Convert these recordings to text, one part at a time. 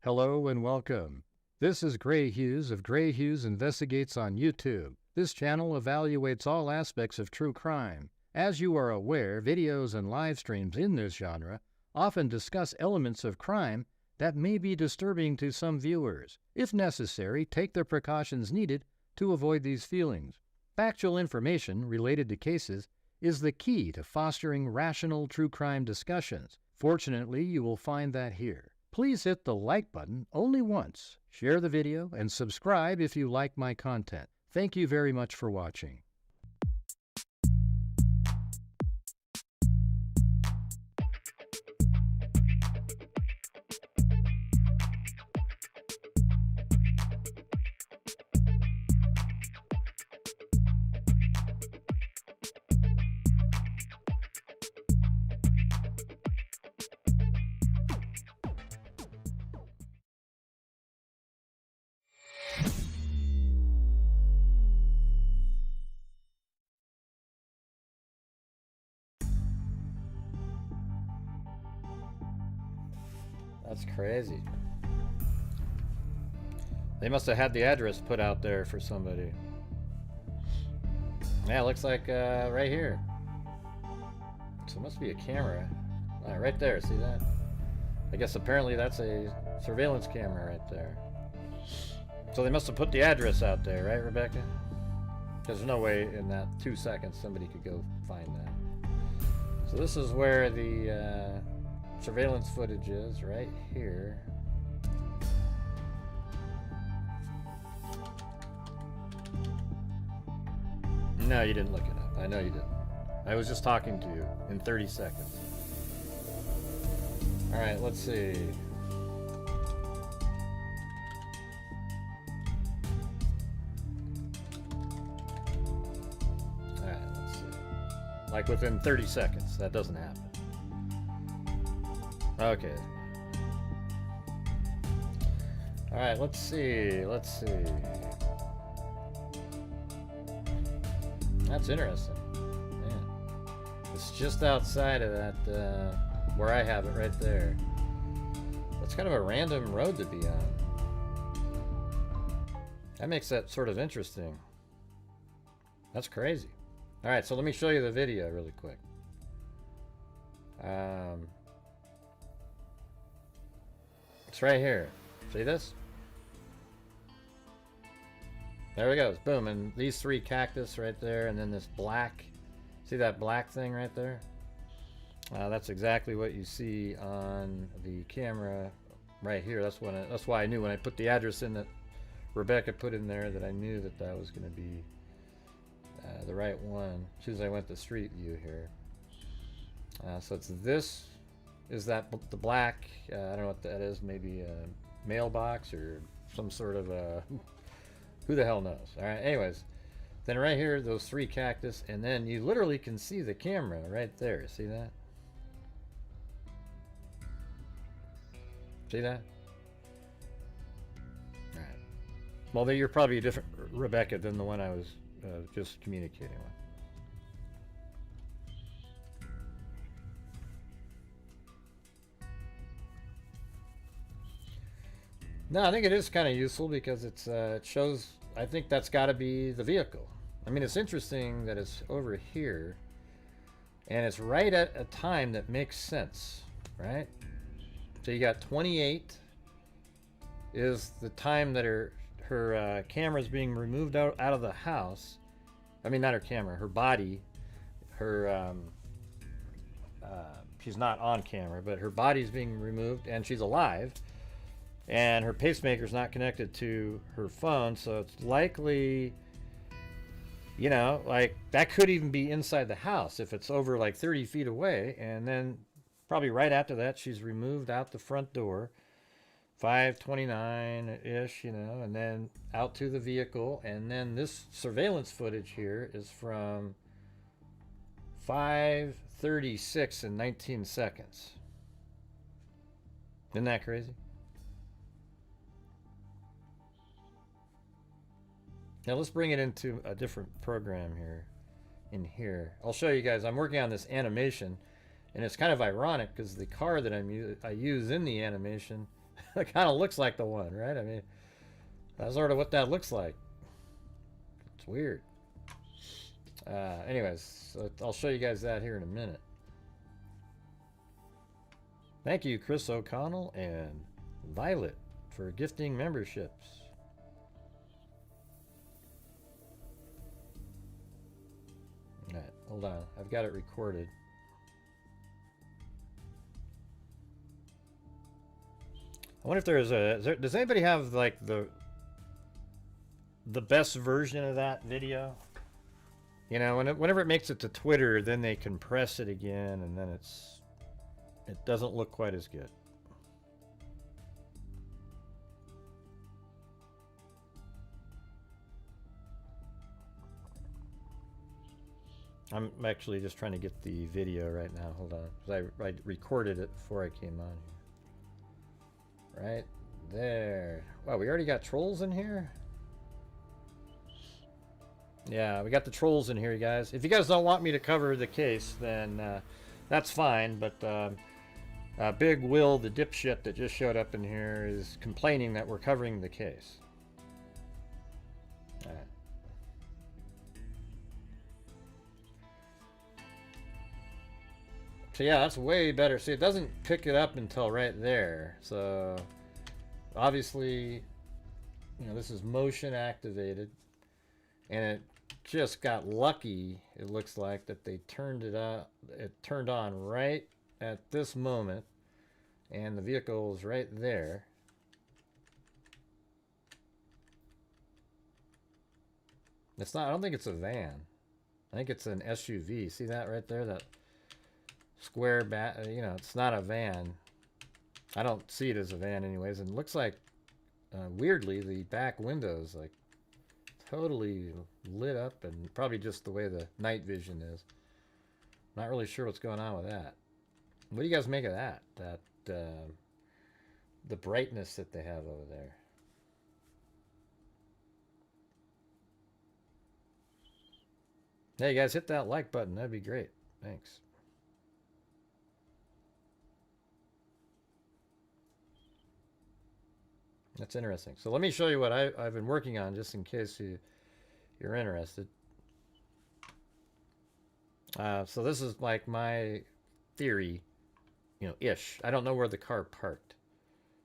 Hello and welcome. This is Grant Hughes of Grant Hughes Investigates on YouTube. This channel evaluates all aspects of true crime. As you are aware, videos and live streams in this genre often discuss elements of crime that may be disturbing to some viewers. If necessary, take the precautions needed to avoid these feelings. Factual information related to cases is the key to fostering rational true crime discussions. Fortunately, you will find that here. Please hit the like button only once, share the video, and subscribe if you like my content. Thank you very much for watching. That's crazy. They must have had the address put out there for somebody. Yeah, it looks like right here. So it must be a camera. Right there, see that? I guess apparently that's a surveillance camera right there. So they must have put the address out there, right, Rebecca? There's no way in that 2 seconds somebody could go find that. So this is where the surveillance footage is, right here. No, you didn't look it up. I know you didn't. I was just talking to you in 30 seconds. Alright, let's see. Alright, let's see. Like within 30 seconds. That doesn't happen. Okay. Alright, let's see. That's interesting. Man. It's just outside of that, where I have it right there. That's kind of a random road to be on. That makes that sort of interesting. That's crazy. Alright, so let me show you the video really quick. It's right here. See this? There it goes. Boom. And these three cactus right there, and then this black. See that black thing right there? That's exactly what you see on the camera right here. That's why I knew when I put the address in that Rebecca put in there that I knew that that was going to be the right one. As soon as I went to Street View here. So it's this. Is that the black? I don't know what that is. Maybe a mailbox or some sort of a... Who the hell knows? All right. Anyways, then right here, those three cactus, and then you literally can see the camera right there. See that? See that? All right. Well, you're probably a different Rebecca than the one I was just communicating with. No, I think it is kind of useful because it's it shows. I think that's got to be the vehicle. I mean, it's interesting that it's over here, and it's right at a time that makes sense, right? So you got 28 is the time that her camera's being removed out of the house. I mean, not her camera, her body. Her she's not on camera, but her body's being removed, and she's alive. And her pacemaker's not connected to her phone, so it's likely, you know, like that could even be inside the house if it's over like 30 feet away. And then probably right after that, she's removed out the front door, 5:29-ish, you know, and then out to the vehicle. And then this surveillance footage here is from 5:36 in 19 seconds. Isn't that crazy? Now let's bring it into a different program here. In here, I'll show you guys. I'm working on this animation, and it's kind of ironic because the car that I use in the animation It kind of looks like the one, right? I mean, that's sort of what that looks like. It's weird. Anyways, so I'll show you guys that here in a minute. Thank you, Chris O'Connell and Violet, for gifting memberships. All right, hold on. I've got it recorded. I wonder if there's a... does anybody have, like, the best version of that video? You know, whenever it makes it to Twitter, then they compress it again, and then it doesn't look quite as good. I'm actually just trying to get the video right now. Hold on, because I recorded it before I came on here. Right there. Wow, we already got trolls in here? Yeah, we got the trolls in here, you guys. If you guys don't want me to cover the case, then that's fine. But Big Will, the dipshit that just showed up in here, is complaining that we're covering the case. All right. So yeah, that's way better. See, it doesn't pick it up until right there. So obviously, you know, this is motion activated, and it just got lucky. It looks like that they turned it up. It turned on right at this moment, and the vehicle is right there. It's not. I don't think it's a van. I think it's an SUV. See that right there? That square bat, you know, it's not a van. I don't see it as a van anyways, and it looks like weirdly the back windows like totally lit up, and probably just the way the night vision is. Not really sure what's going on with that. What do you guys make of that the brightness that they have over there? Hey, you guys, hit that like button. That'd be great. Thanks. That's interesting. So let me show you what I've been working on, just in case you're interested. So this is like my theory, you know, ish. I don't know where the car parked,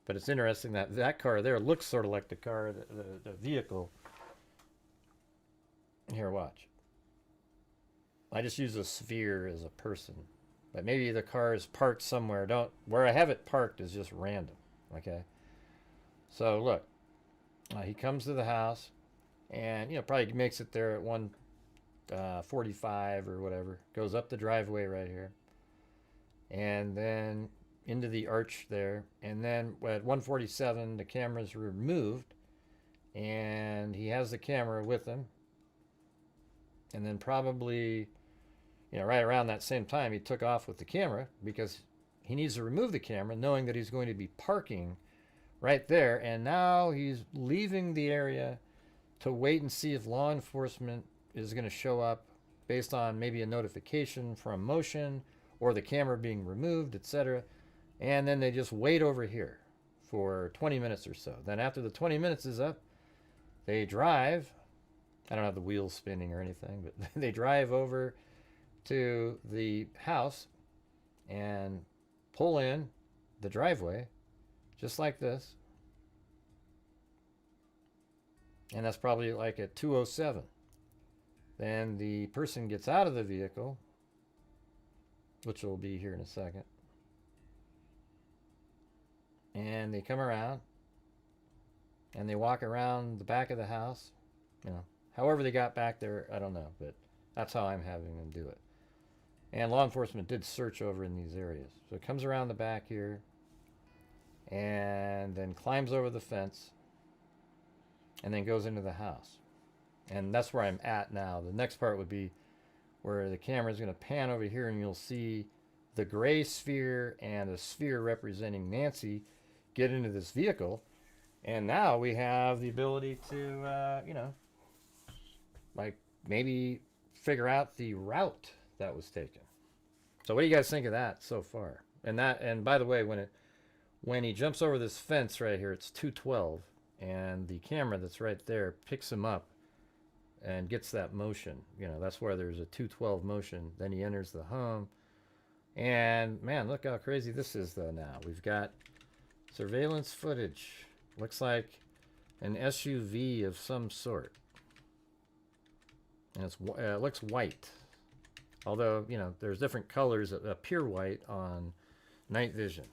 but it's interesting that that car there looks sort of like the car, the vehicle. Here, watch. I just use a sphere as a person, but maybe the car is parked somewhere. Where I have it parked is just random. Okay. So look, he comes to the house, and you know, probably makes it there at 1:45 or whatever. Goes up the driveway right here, and then into the arch there, and then at 1:47 the camera's removed, and he has the camera with him, and then probably, you know, right around that same time he took off with the camera, because he needs to remove the camera knowing that he's going to be parking right there, and now he's leaving the area to wait and see if law enforcement is going to show up based on maybe a notification from motion or the camera being removed, etc. And then they just wait over here for 20 minutes or so. Then after the 20 minutes is up, they drive. I don't have the wheels spinning or anything, but they drive over to the house and pull in the driveway just like this. And that's probably like at 2:07. Then the person gets out of the vehicle, which will be here in a second. And they come around and they walk around the back of the house. You know, however they got back there, I don't know, but that's how I'm having them do it. And law enforcement did search over in these areas. So it comes around the back here, and then climbs over the fence, and then goes into the house. And that's where I'm at now. The next part would be where the camera is going to pan over here, and you'll see the gray sphere and a sphere representing Nancy get into this vehicle. And now we have the ability to, you know, like maybe figure out the route that was taken. So what do you guys think of that so far? And by the way, when when he jumps over this fence right here, it's 212, and the camera that's right there picks him up and gets that motion. You know, that's where there's a 212 motion. Then he enters the home. And man, look how crazy this is though now. We've got surveillance footage. Looks like an SUV of some sort. And it looks white. Although, you know, there's different colors that appear white on night vision.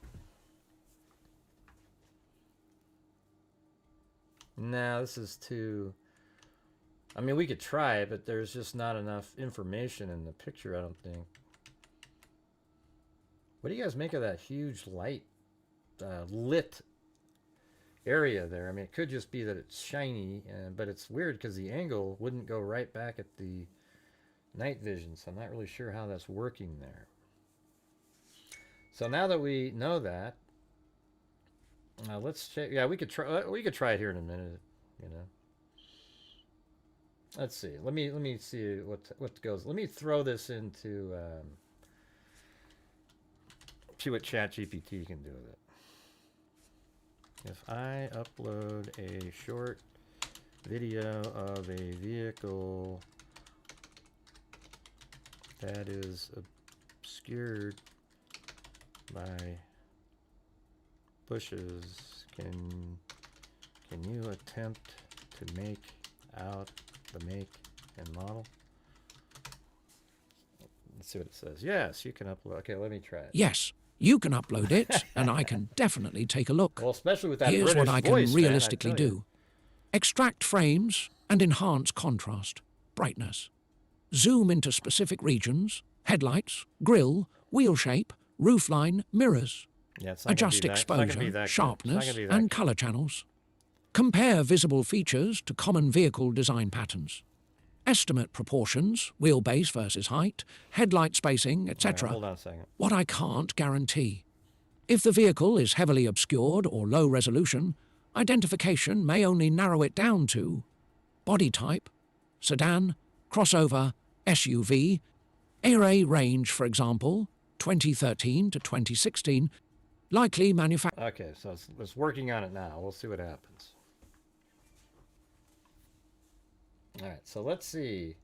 Now, this is too... I mean, we could try it, but there's just not enough information in the picture, I don't think. What do you guys make of that huge light, lit area there? I mean, it could just be that it's shiny, but it's weird because the angle wouldn't go right back at the night vision, so I'm not really sure how that's working there. So now that we know that, let's check. Yeah, we could try. We could try it here in a minute. You know. Let's see. Let me see what goes. Let me throw this into. See what ChatGPT can do with it. If I upload a short video of a vehicle that is obscured by bushes, can you attempt to make out the make and model? Let's see what it says. Yes, you can upload. Okay, let me try it. Yes, you can upload it, and I can definitely take a look. Well, especially with that Here's British what I can voice, man, realistically I tell you. do. Extract frames and enhance contrast, brightness. Zoom into specific regions, headlights, grille, wheel shape, roofline, mirrors. Yeah, it's not gonna Adjust be that- it's not gonna be exposure, that good. It's not sharpness, gonna be that and good. color channels. Compare visible features to common vehicle design patterns. Estimate proportions, wheelbase versus height, headlight spacing, etc. Hold on a second. What I can't guarantee. If the vehicle is heavily obscured or low resolution, identification may only narrow it down to body type, sedan, crossover, SUV, era range, for example, 2013 to 2016, likely manufacturer. Okay, so it's working on it now. We'll see what happens. All right, so let's see.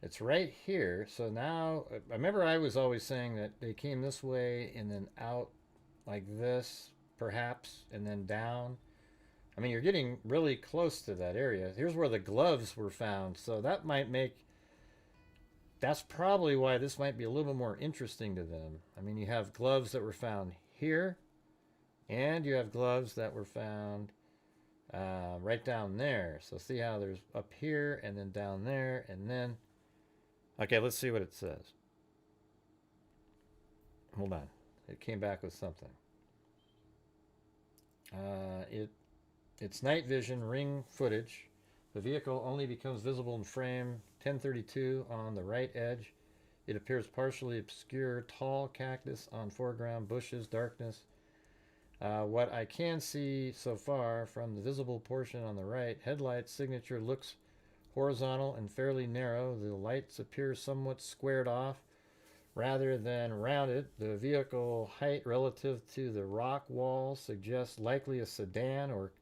It's right here. So now, I remember I was always saying that they came this way and then out like this, perhaps, and then down. I mean, you're getting really close to that area. Here's where the gloves were found. So that might make... That's probably why this might be a little bit more interesting to them. I mean, you have gloves that were found here, and you have gloves that were found right down there. So see how there's up here and then down there and then... Okay, let's see what it says. Hold on. It came back with something. It's night vision ring footage. The vehicle only becomes visible in frame 1032 on the right edge. It appears partially obscure, tall cactus on foreground, bushes, darkness. What I can see so far from the visible portion on the right, headlight signature looks horizontal and fairly narrow. The lights appear somewhat squared off rather than rounded. The vehicle height relative to the rock wall suggests likely a sedan or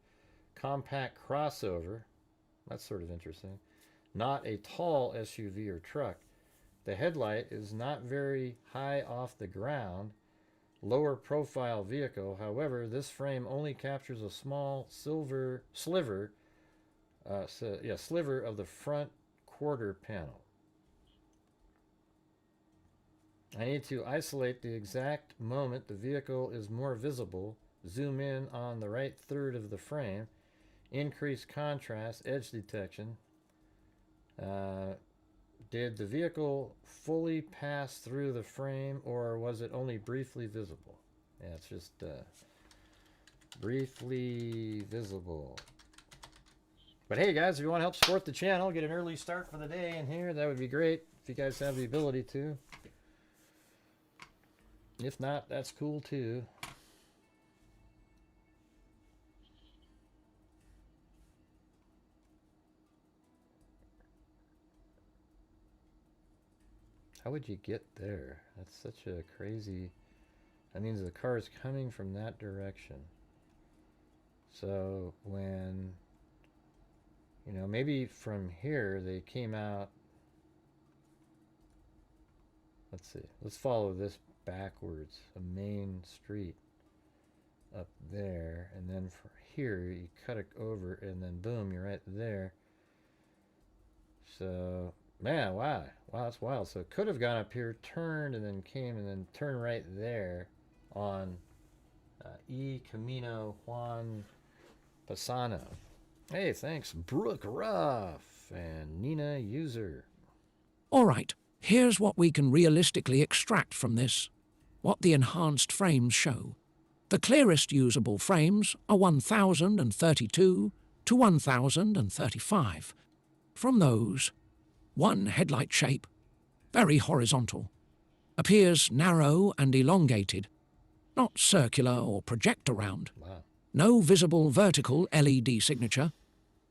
compact crossover. That's sort of interesting. Not a tall SUV or truck. The headlight is not very high off the ground. Lower profile vehicle. However, this frame only captures a small sliver of the front quarter panel. I need to isolate the exact moment the vehicle is more visible. Zoom in on the right third of the frame. Increase contrast, edge detection. Did the vehicle fully pass through the frame, or was it only briefly visible? Yeah, it's just briefly visible. But hey guys, if you want to help support the channel, get an early start for the day in here, that would be great if you guys have the ability to. If not, that's cool too. How would you get there? That's such a crazy That means the car is coming from that direction. So when, you know, maybe from here they came out. Let's see. Let's follow this backwards. A main street up there, and then from here you cut it over, and then boom, you're right there. So, man, wow, that's wild. So it could have gone up here, turned, and then came, and then turned right there on E Camino Juan Pasano. Hey, thanks, Brooke Ruff and Nina User. All right, here's what we can realistically extract from this, what the enhanced frames show. The clearest usable frames are 1032 to 1035. From those, one headlight shape, very horizontal, appears narrow and elongated, not circular or project around. Wow. No visible vertical LED signature,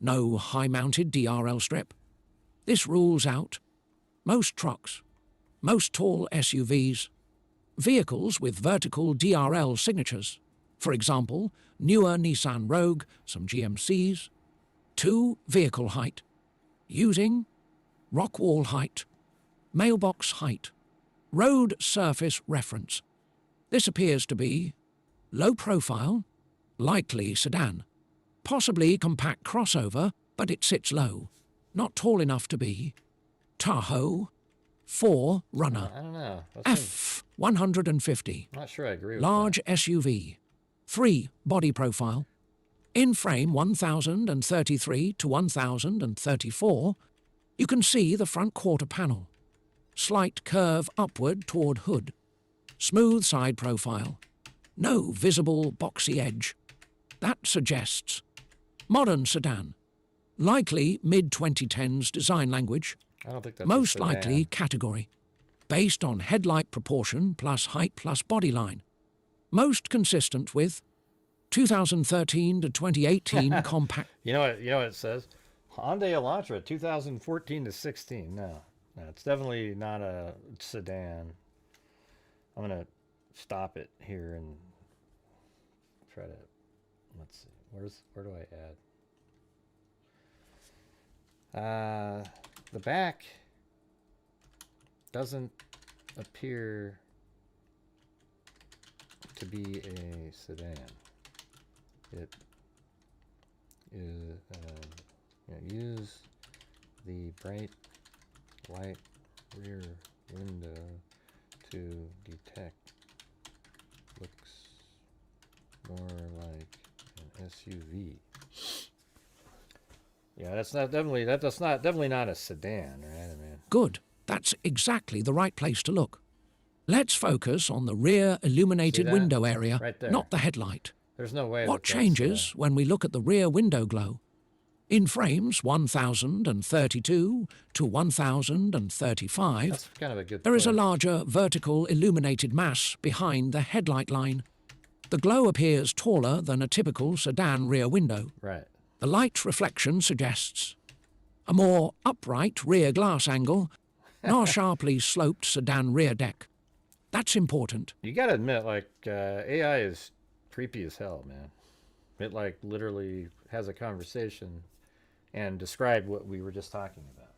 no high-mounted DRL strip. This rules out most trucks, most tall SUVs, vehicles with vertical DRL signatures. For example, newer Nissan Rogue, some GMCs. 2. Vehicle height. Using rock wall height, mailbox height, road surface reference. This appears to be low profile, likely sedan, possibly compact crossover, but it sits low, not tall enough to be Tahoe 4 Runner. I don't know. F150. I'm not sure I agree with Large that. SUV. 3. Body profile. In frame 1033 to 1034, you can see the front quarter panel. Slight curve upward toward hood. Smooth side profile. No visible boxy edge. That suggests modern sedan. Likely mid-2010s design language. I don't think that's Most a sedan. likely category. Based on headlight proportion plus height plus body line. Most consistent with 2013 to 2018 compact. You know what it says? Hyundai Elantra 2014 to 16. No, it's definitely not a sedan. I'm gonna stop it here and try to. Let's see. Where do I add? The back doesn't appear to be a sedan. It is use the bright light rear window to detect. Looks more like an SUV. Yeah, that's definitely not a sedan, right? I mean, Good. That's exactly the right place to look. Let's focus on the rear illuminated that? window area, Right there. not the headlight. there's no way. What that that's, changes when we look at the rear window glow? In frames 1032 to 1035, That's kind of a good. there is a point. larger vertical illuminated mass behind the headlight line. The glow appears taller than a typical sedan rear window. Right. The light reflection suggests a more upright rear glass angle, nor sharply sloped sedan rear deck. That's important. You gotta admit, like, AI is creepy as hell, man. It, like, literally has a conversation and described what we were just talking about.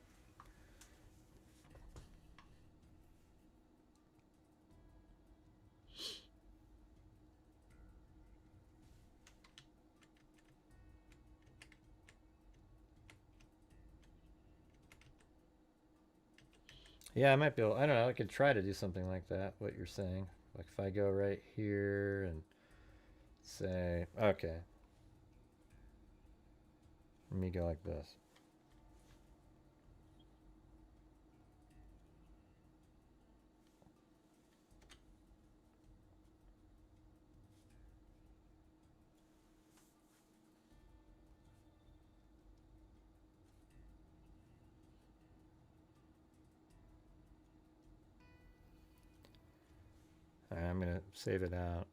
Yeah, I might be able, I don't know, I could try to do something like that, what you're saying. Like if I go right here and say, okay. Let me go like this. Alright, I'm gonna save it out.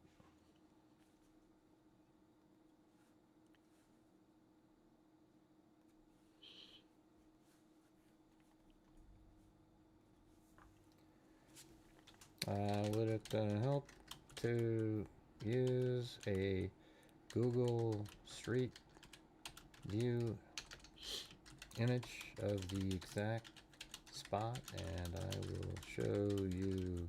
Would it help to use a Google Street View image of the exact spot, and I will show you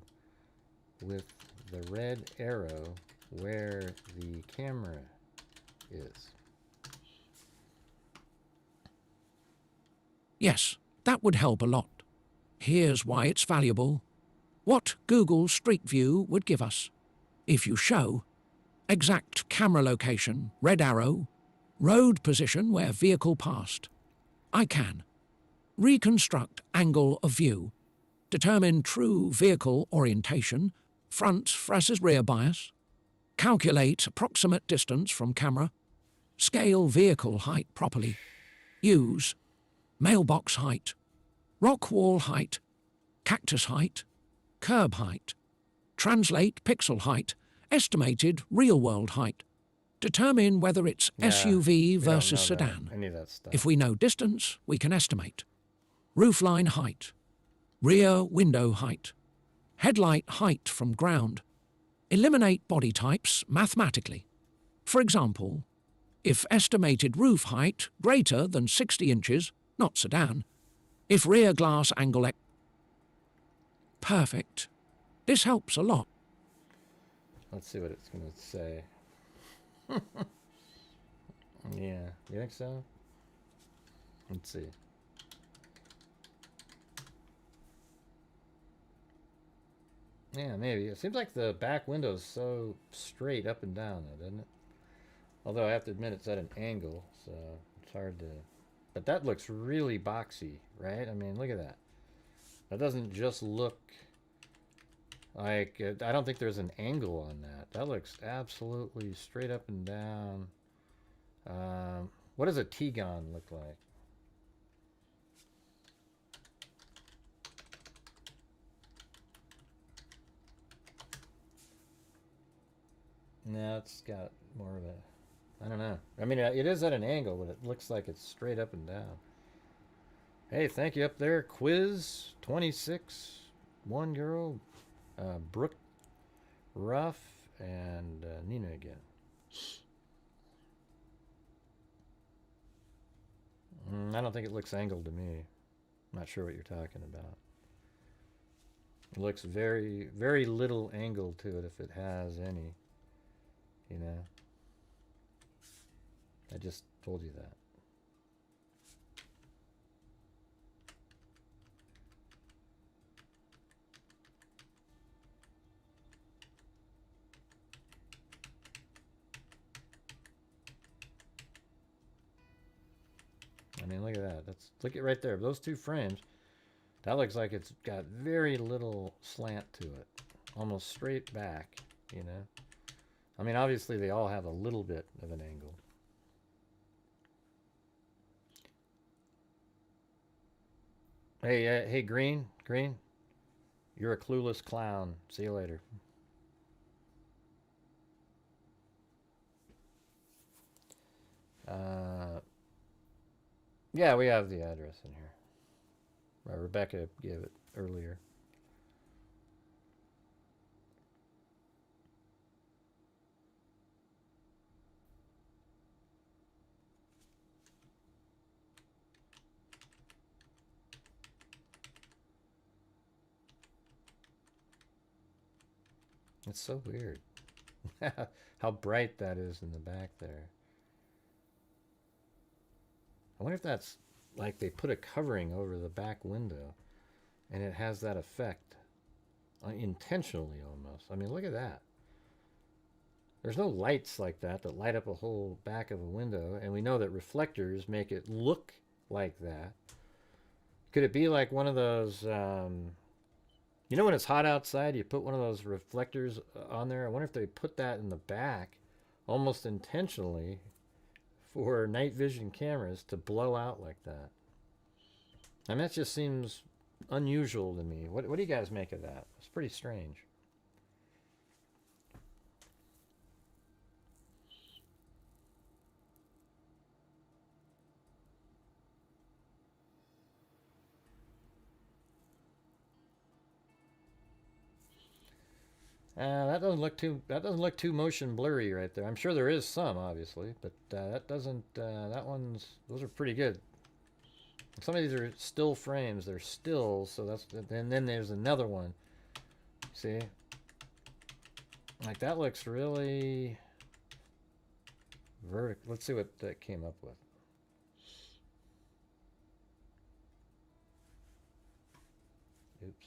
with the red arrow where the camera is. Yes, that would help a lot. Here's why it's valuable. What Google Street View would give us. If you show exact camera location, red arrow, road position where vehicle passed, I can reconstruct angle of view, determine true vehicle orientation, front versus rear bias, calculate approximate distance from camera, scale vehicle height properly, use mailbox height, rock wall height, cactus height, curb height, translate pixel height, estimated real-world height, determine whether it's SUV we don't versus know that, sedan. any of that stuff. If we know distance, we can estimate. Roofline height, rear window height, headlight height from ground. Eliminate body types mathematically. For example, if estimated roof height greater than 60 inches, not sedan. If rear glass angle perfect. This helps a lot. Let's see what it's going to say. Yeah, you think so? Let's see. Yeah, maybe. It seems like the back window is so straight up and down, though, doesn't it? Although I have to admit it's at an angle, so it's hard to... But that looks really boxy, right? I mean, look at that. That doesn't just look like... I don't think there's an angle on that. That looks absolutely straight up and down. What does a T-gon look like? No, it's got more of a... I don't know. I mean, it is at an angle, but it looks like it's straight up and down. Hey, thank you up there. Quiz 26, one girl, Brooke, Ruff, and Nina again. I don't think it looks angled to me. I'm not sure what you're talking about. It looks very, very little angle to it, if it has any. You know? I just told you that. I mean, look at that. Look at right there. Those two frames. That looks like it's got very little slant to it. Almost straight back, you know? I mean, obviously they all have a little bit of an angle. Hey, hey, Green, you're a clueless clown. See you later. Yeah, we have the address in here. Rebecca gave it earlier. It's so weird. How bright that is in the back there. I wonder if that's like they put a covering over the back window and it has that effect intentionally almost. I mean, look at that. There's no lights like that that light up a whole back of a window, and we know that reflectors make it look like that. Could it be like one of those, you know when it's hot outside, you put one of those reflectors on there? I wonder if they put that in the back almost intentionally for night vision cameras to blow out like that. I mean, that just seems unusual to me. What do you guys make of that? It's pretty strange. That doesn't look too motion blurry right there. I'm sure there is some, obviously, but that doesn't. Those are pretty good. Some of these are still frames. They're still, so that's. And then there's another one. See, like that looks really vertical. Let's see what that came up with. Oops.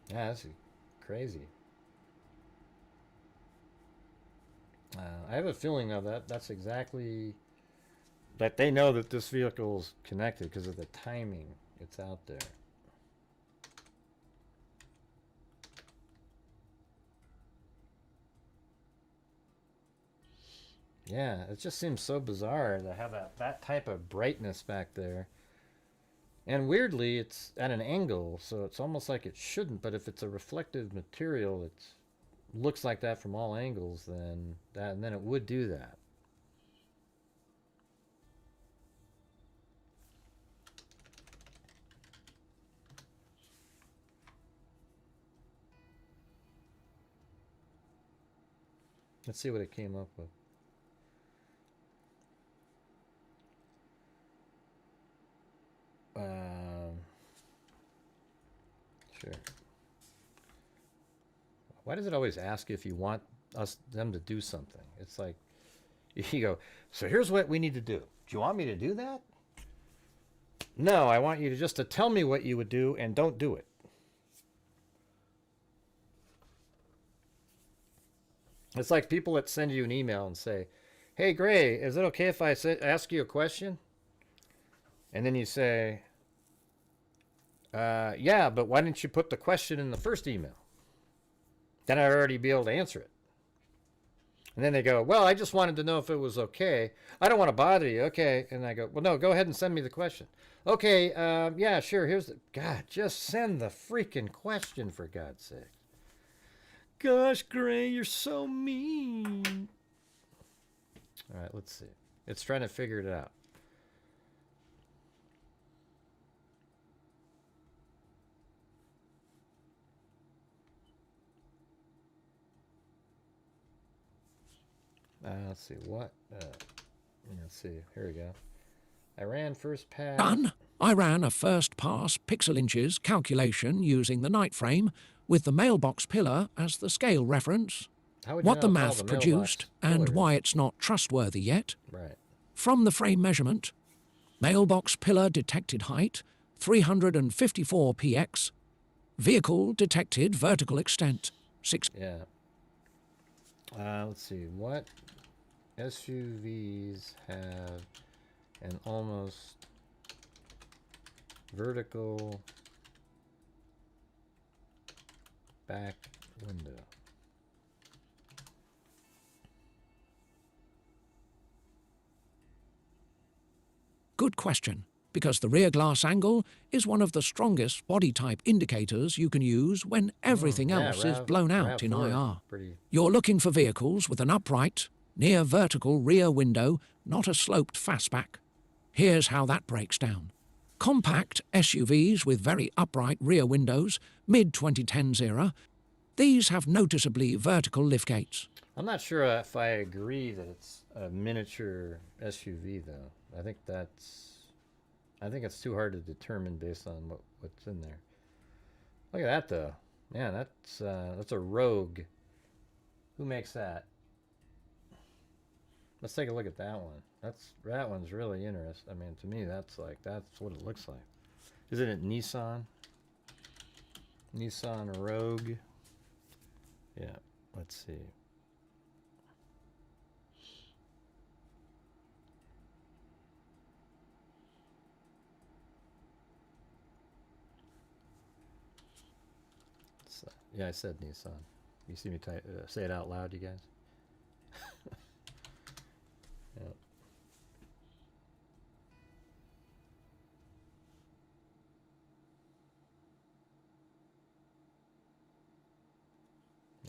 Yeah, that's crazy. I have a feeling of that's exactly that they know that this vehicle is connected because of the timing it's out there. Yeah, it just seems so bizarre to have that type of brightness back there. And weirdly, it's at an angle, so it's almost like it shouldn't, but if it's a reflective material, it looks like that from all angles, then it would do that. Let's see what it came up with. Sure. Why does it always ask if you want them to do something? It's like, you go, so here's what we need to do. Do you want me to do that? No, I want you to just tell me what you would do and don't do it. It's like people that send you an email and say, hey, Gray, is it okay if I ask you a question? And then you say, yeah, but why didn't you put the question in the first email? Then I'd already be able to answer it. And then they go, well, I just wanted to know if it was okay. I don't want to bother you. Okay. And I go, well, no, go ahead and send me the question. Okay. Yeah, sure. Here's the, God, just send the freaking question for God's sake. Gosh, Gray, you're so mean. All right, let's see. It's trying to figure it out. Let's see what. Let's see. Here we go. I ran first pass. Done. I ran a first pass pixel inches calculation using the night frame with the mailbox pillar as the scale reference. What the math produced and why it's not trustworthy yet. Right. From the frame measurement, mailbox pillar detected height 354 px, vehicle detected vertical extent 6. Yeah. Let's see. What SUVs have an almost vertical back window? Good question, because the rear glass angle is one of the strongest body type indicators you can use when everything else is blown out in IR. You're looking for vehicles with an upright, near vertical rear window, not a sloped fastback. Here's how that breaks down. Compact SUVs with very upright rear windows, mid-2010s era, these have noticeably vertical liftgates. I'm not sure if I agree that it's a miniature SUV, though. I think it's too hard to determine based on what's in there. Look at that, though. Man, that's a Rogue. Who makes that? Let's take a look at that one. That one's really interesting. I mean, to me, that's what it looks like. Isn't it Nissan? Nissan Rogue. Yeah. Let's see. Yeah, I said Nissan. You see me say it out loud, you guys? Yep.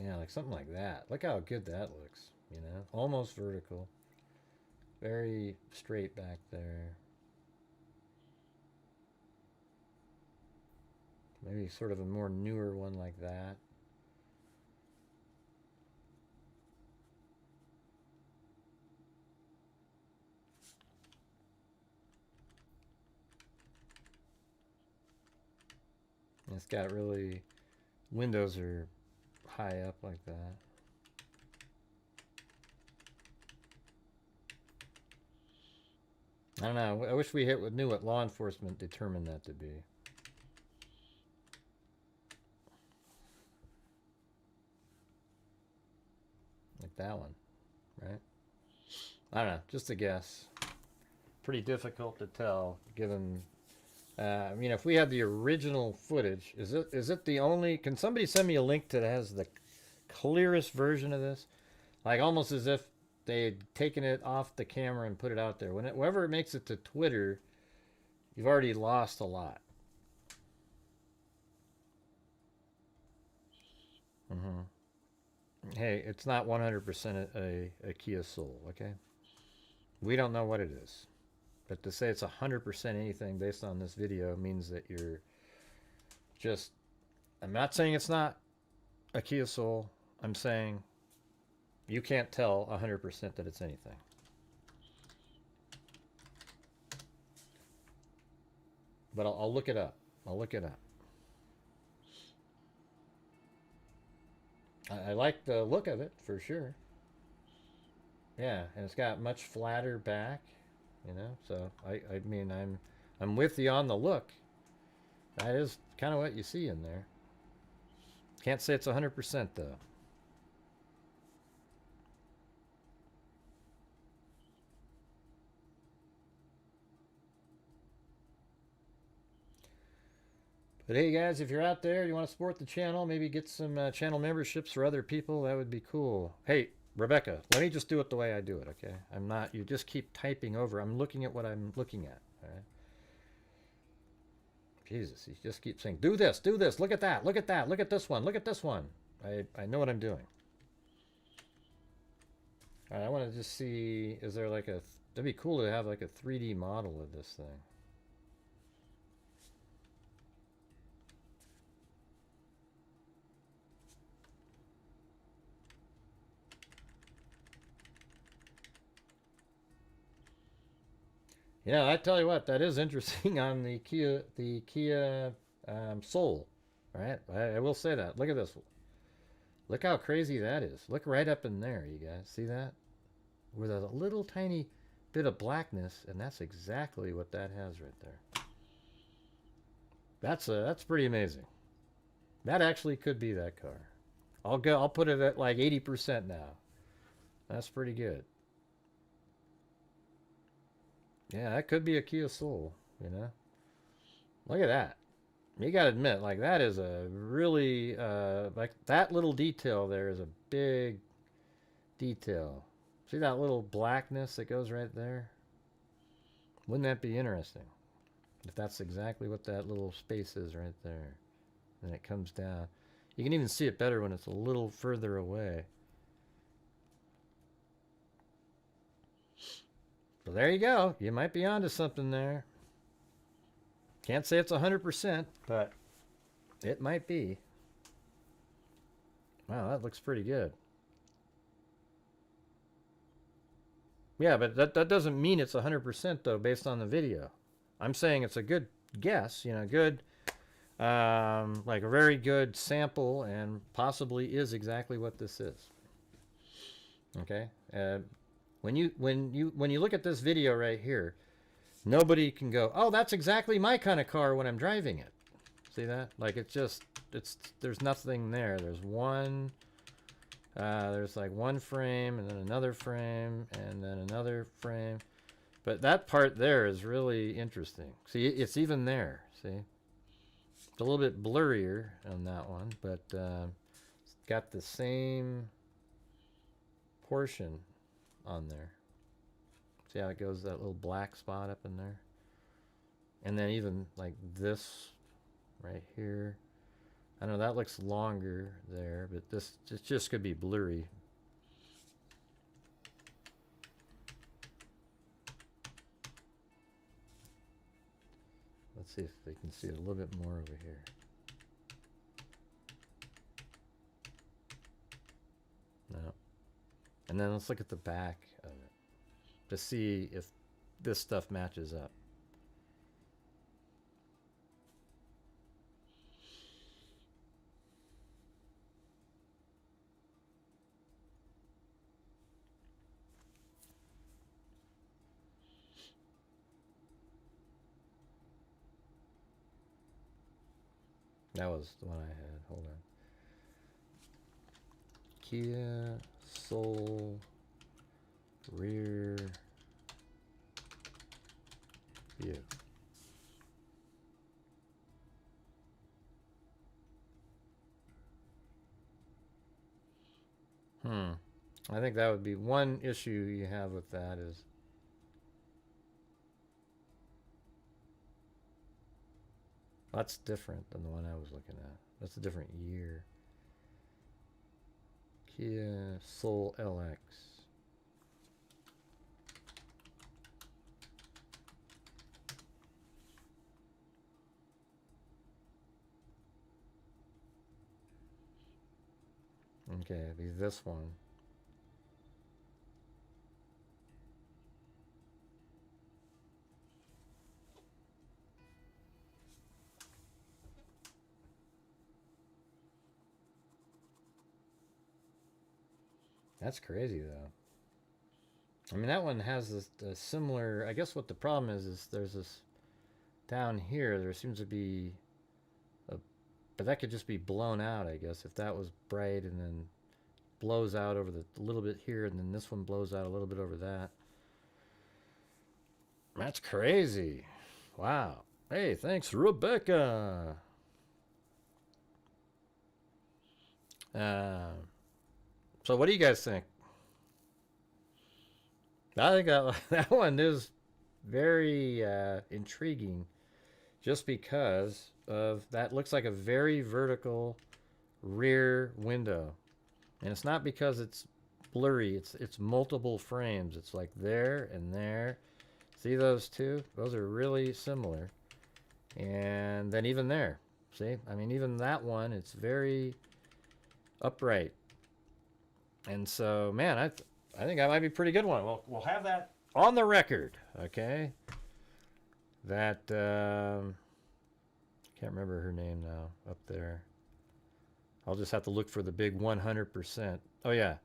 Yeah, like something like that. Look how good that looks, you know? Almost vertical. Very straight back there. Maybe sort of a more newer one like that. And it's got really, windows are high up like that. I don't know. I wish we knew what law enforcement determined that to be. Like that one, right? I don't know. Just a guess. Pretty difficult to tell, given. I mean, if we had the original footage, is it the only? Can somebody send me a link that has the clearest version of this? Like almost as if they had taken it off the camera and put it out there. Whenever it makes it to Twitter, you've already lost a lot. Hey, it's not 100% a Kia Soul, okay? We don't know what it is. But to say it's 100% anything based on this video means that you're just... I'm not saying it's not a Kia Soul. I'm saying you can't tell 100% that it's anything. But I'll look it up. I'll look it up. I like the look of it, for sure. Yeah, and it's got much flatter back, you know, so I mean, I'm with you on the look. That is kind of what you see in there. Can't say it's 100% though. But hey guys, if you're out there, you want to support the channel, maybe get some channel memberships for other people, that would be cool. Hey, Rebecca, let me just do it the way I do it, okay? I'm not, you just keep typing over. I'm looking at what I'm looking at, all right? Jesus, you just keep saying, do this, look at that, look at that, look at this one, look at this one. I know what I'm doing. All right, I want to just see, is there like a, that'd be cool to have like a 3D model of this thing. Yeah, I tell you what, that is interesting on the Kia Soul. All right, I will say that. Look at this. Look how crazy that is. Look right up in there, you guys. See that? With a little tiny bit of blackness, and that's exactly what that has right there. That's pretty amazing. That actually could be that car. I'll put it at like 80% now. That's pretty good. Yeah, that could be a Kia Soul, you know? Look at that. You gotta admit, like, that is a really, like, that little detail there is a big detail. See that little blackness that goes right there? Wouldn't that be interesting? If that's exactly what that little space is right there. And it comes down. You can even see it better when it's a little further away. So there you go. You might be onto something there. Can't say it's 100%, but it might be. Wow, that looks pretty good. Yeah, but that doesn't mean it's 100% though, based on the video. I'm saying it's a good guess, you know, good, like a very good sample, and possibly is exactly what this is. Okay. When you look at this video right here, nobody can go, oh, that's exactly my kind of car when I'm driving it. See that? Like there's nothing there. There's one, there's like one frame and then another frame and then another frame. But that part there is really interesting. See, it's even there. See? It's a little bit blurrier on that one, but it's got the same portion on there. See how it goes, that little black spot up in there? And then even like this right here, I don't know, that looks longer there, but this just could be blurry. Let's see if they can see it a little bit more over here. No. And then let's look at the back of it to see if this stuff matches up. That was the one I had. Hold on. Kia Soul rear view. I think that would be one issue you have with that is that's different than the one I was looking at. That's a different year. Kia Soul LX. Okay, it'd be this one. That's crazy, though. I mean, that one has this similar... I guess what the problem is there's this... Down here, there seems to be... But that could just be blown out, I guess, if that was bright and then blows out over a little bit here, and then this one blows out a little bit over that. That's crazy. Wow. Hey, thanks, Rebecca. So what do you guys think? I think that one is very intriguing just because of that looks like a very vertical rear window. And it's not because it's blurry, it's multiple frames. It's like there and there. See those two? Those are really similar. And then even there. See? I mean, even that one, it's very upright. And so, man, I think that might be a pretty good one. We'll have that on the record, okay? That, can't remember her name now, up there. I'll just have to look for the big 100%. Oh, yeah.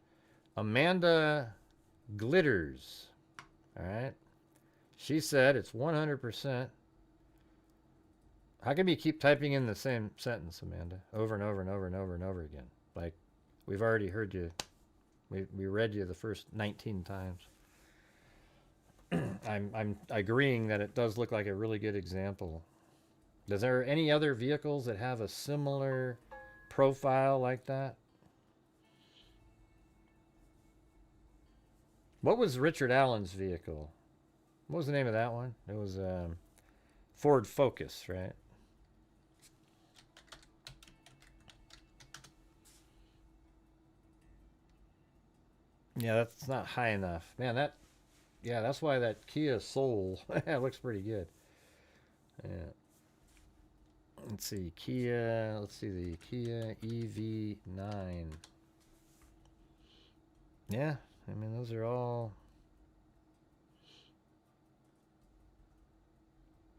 Amanda Glitters, all right? She said it's 100%. How come you keep typing in the same sentence, Amanda? Over and over and over and over and over again. Like, we've already heard you. We read you the first 19 times. I'm agreeing that it does look like a really good example. Is there any other vehicles that have a similar profile like that? What was Richard Allen's vehicle? What was the name of that one? It was Ford Focus, right? Yeah, that's not high enough. Man, that's why that Kia Soul looks pretty good. Yeah. Let's see, the Kia EV9. Yeah, I mean, those are all...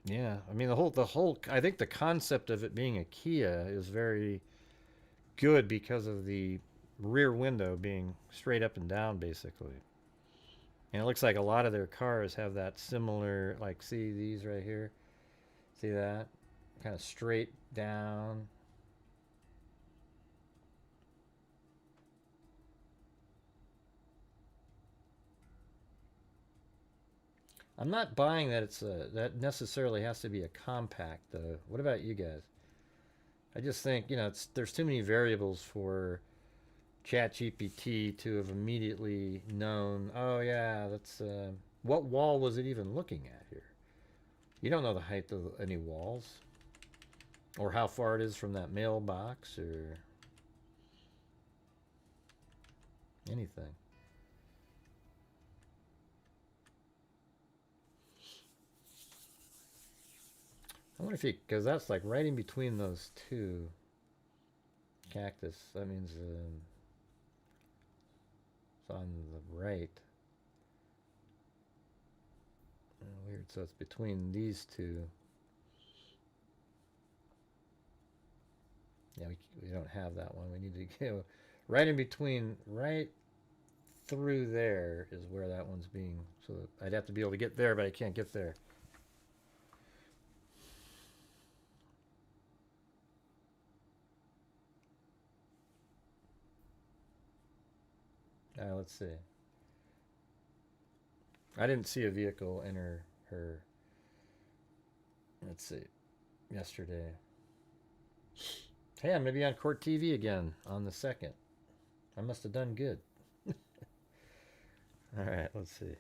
Yeah, I mean, the whole, I think the concept of it being a Kia is very good because of the rear window being straight up and down, basically. And it looks like a lot of their cars have that similar, like, see these right here? See that? Kind of straight down. I'm not buying that that necessarily has to be a compact, though. What about you guys? I just think, you know, there's too many variables for ChatGPT to have immediately known, oh yeah, that's what wall was it even looking at here? You don't know the height of any walls. or how far it is from that mailbox, or anything. I wonder if he, because that's like right in between those two cactus. That means it's on the right. Weird. So it's between these two. Yeah, we don't have that one. We need to go right in between, right through there is where that one's being. So I'd have to be able to get there, but I can't get there. Let's see. I didn't see a vehicle enter her. Let's see. Yesterday. Hey, I'm going to be on Court TV again on the 2nd. I must have done good. All right, let's see.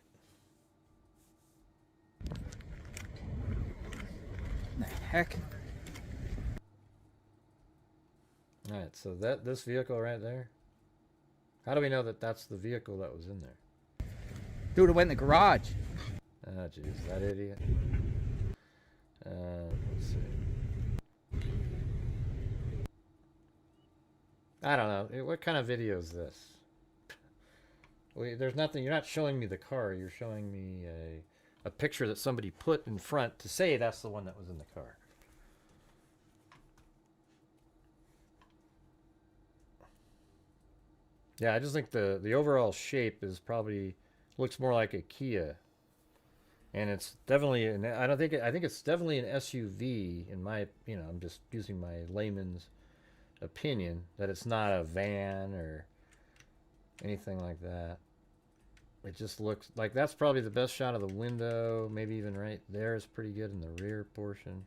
The heck? All right, so this vehicle right there. How do we know that that's the vehicle that was in there? Dude, it went in the garage. Oh, jeez, that idiot. Let's see. I don't know. What kind of video is this? There's nothing. You're not showing me the car. You're showing me a picture that somebody put in front to say that's the one that was in the car. Yeah, I just think the overall shape is probably looks more like a Kia, and it's definitely an, I think it's definitely an SUV in my, I'm just using my layman's opinion, that it's not a van or anything like that. It just looks like that's probably the best shot of the window. Maybe even right there is pretty good in the rear portion.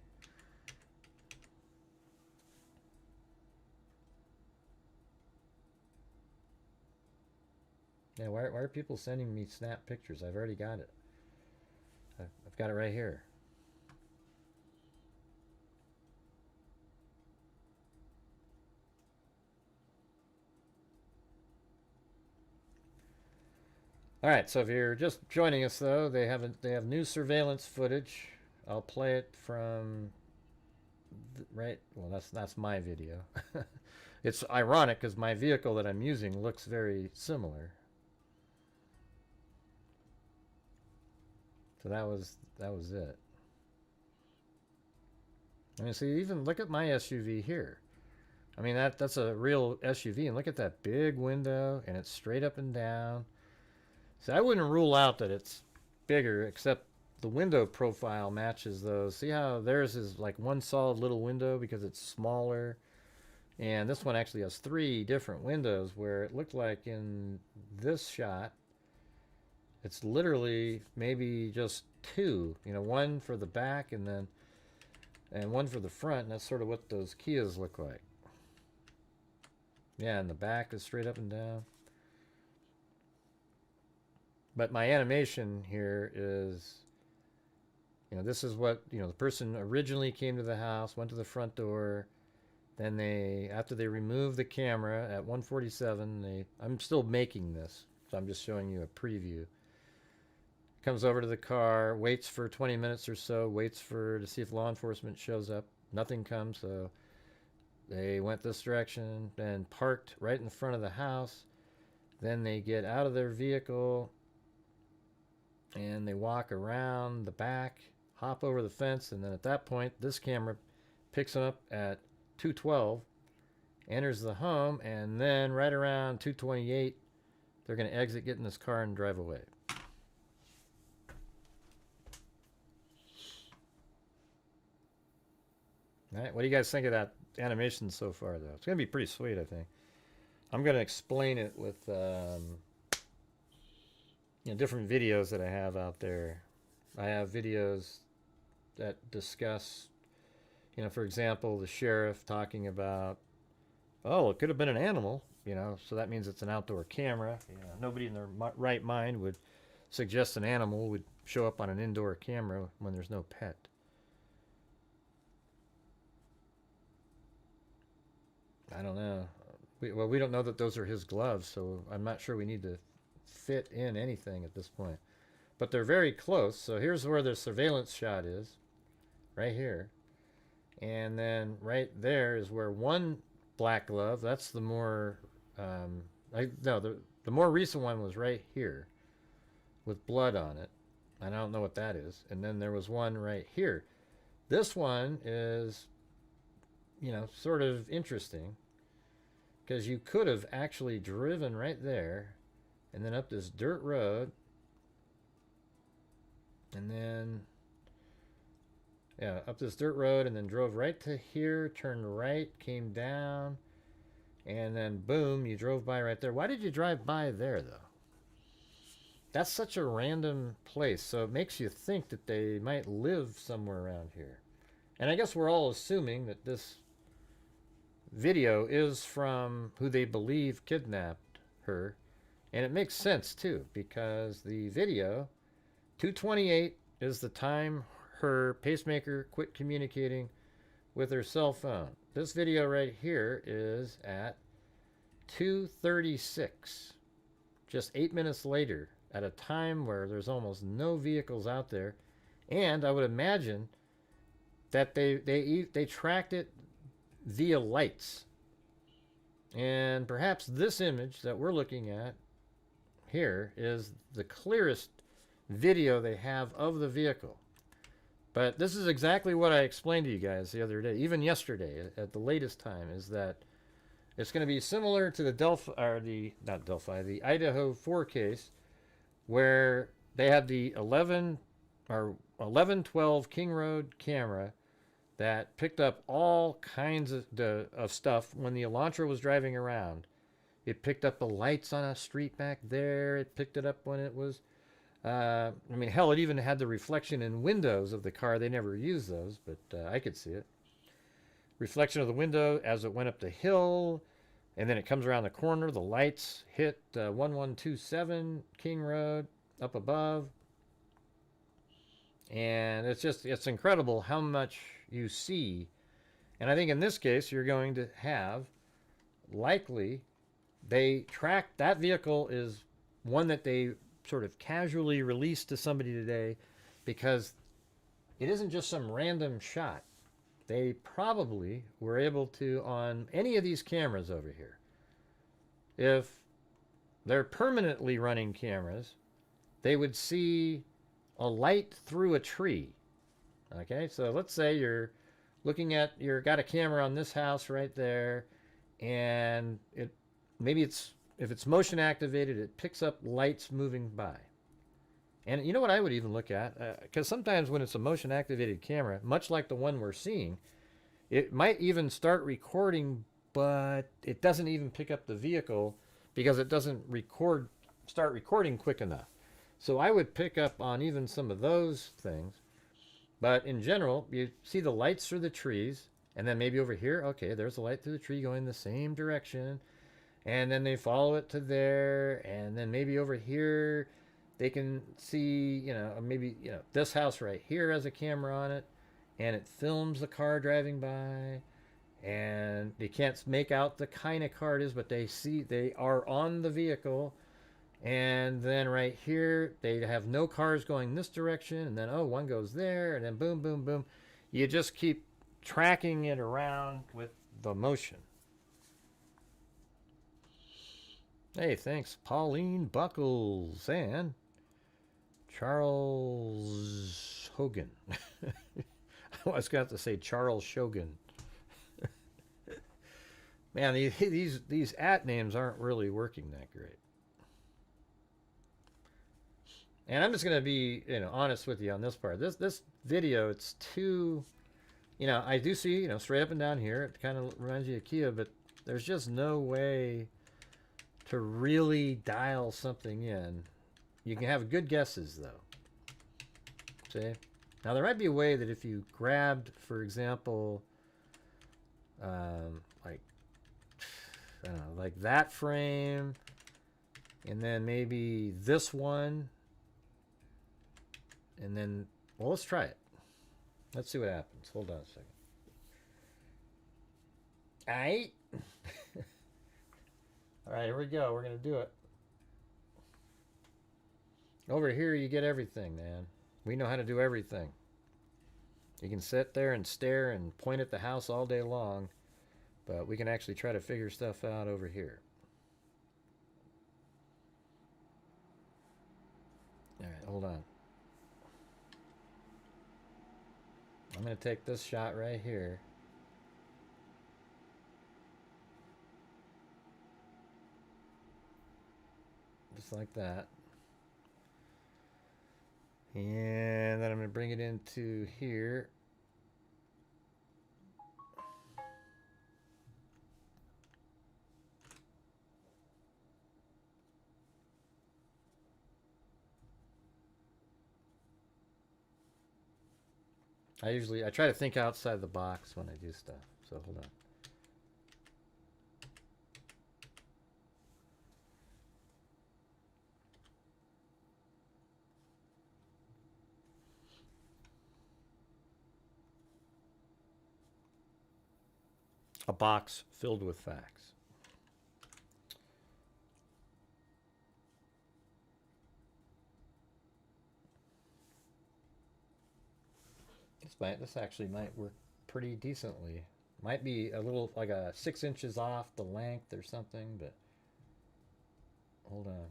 Yeah, why are people sending me snap pictures? I've already got it. I've got it right here. All right, so if you're just joining us, though, they have new surveillance footage. I'll play it from right. Well, that's my video. It's ironic because my vehicle that I'm using looks very similar. So that was it. I mean, see, even look at my SUV here. I mean, that's a real SUV, and look at that big window, and it's straight up and down. So I wouldn't rule out that it's bigger, except the window profile matches those. See how theirs is like one solid little window because it's smaller, and this one actually has 3 different windows, where it looked like in this shot it's literally maybe just 2, one for the back and one for the front, and that's sort of what those Kias look like. Yeah, and the back is straight up and down. But my animation here is, this is what, the person originally came to the house, went to the front door, then after they removed the camera at 1:47, I'm still making this, so I'm just showing you a preview. Comes over to the car, waits for 20 minutes or so, waits to see if law enforcement shows up. Nothing comes, so they went this direction, then parked right in front of the house. Then they get out of their vehicle, and they walk around the back, hop over the fence, and then at that point, this camera picks them up at 2:12, enters the home, and then right around 2:28, they're going to exit, get in this car, and drive away. All right, what do you guys think of that animation so far, though? It's going to be pretty sweet, I think. I'm going to explain it with different videos that I have out there. I have videos that discuss, for example, the sheriff talking about, oh, it could have been an animal, so that means it's an outdoor camera. Nobody in their right mind would suggest an animal would show up on an indoor camera when there's no pet. I don't know. Well, we don't know that those are his gloves, so I'm not sure we need to fit in anything at this point. But they're very close, so here's where the surveillance shot is, right here. And then right there is where one black glove, that's the more, the more recent one was right here with blood on it. I don't know what that is. And then there was one right here. This one is, you know, sort of interesting because you could have actually driven right there and then up this dirt road and then, yeah, up this dirt road and then drove right to here, turned right, came down, and then boom, you drove by right there. Why did you drive by there though? That's such a random place, so it makes you think that they might live somewhere around here. And I guess we're all assuming that this video is from who they believe kidnapped her. And it makes sense too, because the video, 2:28 is the time her pacemaker quit communicating with her cell phone. This video right here is at 2:36, just 8 minutes later, at a time where there's almost no vehicles out there. And I would imagine that they tracked it via lights. And perhaps this image that we're looking at here is the clearest video they have of the vehicle. But this is exactly what I explained to you guys the other day, even yesterday at the latest time, is that it's going to be similar to the the Idaho 4 case, where they had the 1112 King Road camera that picked up all kinds of stuff when the Elantra was driving around. It picked up the lights on a street back there. It picked it up when it was, I mean, hell, it even had the reflection in windows of the car. They never used those, but I could see it. Reflection of the window as it went up the hill, and then it comes around the corner. The lights hit 1127 King Road up above. And it's incredible how much you see. And I think in this case, you're going to have, likely, they tracked, that vehicle is one that they sort of casually released to somebody today, because it isn't just some random shot. They probably were able to, on any of these cameras over here, if they're permanently running cameras, they would see a light through a tree. Okay, so let's say you're looking at, got a camera on this house right there, and it maybe if it's motion activated, it picks up lights moving by. And you know what I would even look at? Because sometimes when it's a motion activated camera, much like the one we're seeing, it might even start recording, but it doesn't even pick up the vehicle because it doesn't start recording quick enough. So I would pick up on even some of those things. But in general, you see the lights through the trees, and then maybe over here, okay, there's a light through the tree going the same direction. And then they follow it to there, and then maybe over here, they can see, maybe, this house right here has a camera on it, and it films the car driving by, and they can't make out the kind of car it is, but they are on the vehicle. And then right here, they have no cars going this direction, and then, one goes there, and then boom, boom, boom. You just keep tracking it around with the motion. Hey, thanks, Pauline Buckles and Charles Hogan. I always got to say Charles Shogun. Man, these at names aren't really working that great. And I'm just going to be, honest with you on this part. This video, it's too, I do see, straight up and down here, it kind of reminds you of Kiyo, but there's just no way to really dial something in. You can have good guesses, though. See? Now, there might be a way that if you grabbed, for example, like that frame, and then maybe this one, and then, well, let's try it. Let's see what happens. Hold on a second. All right. All right, here we go. We're going to do it. Over here, you get everything, man. We know how to do everything. You can sit there and stare and point at the house all day long, but we can actually try to figure stuff out over here. All right, hold on. I'm going to take this shot right here. Just like that. And then I'm going to bring it into here. I try to think outside the box when I do stuff. So hold on. A box filled with facts. This actually might work pretty decently. Might be a little like a 6 inches off the length or something, but hold on.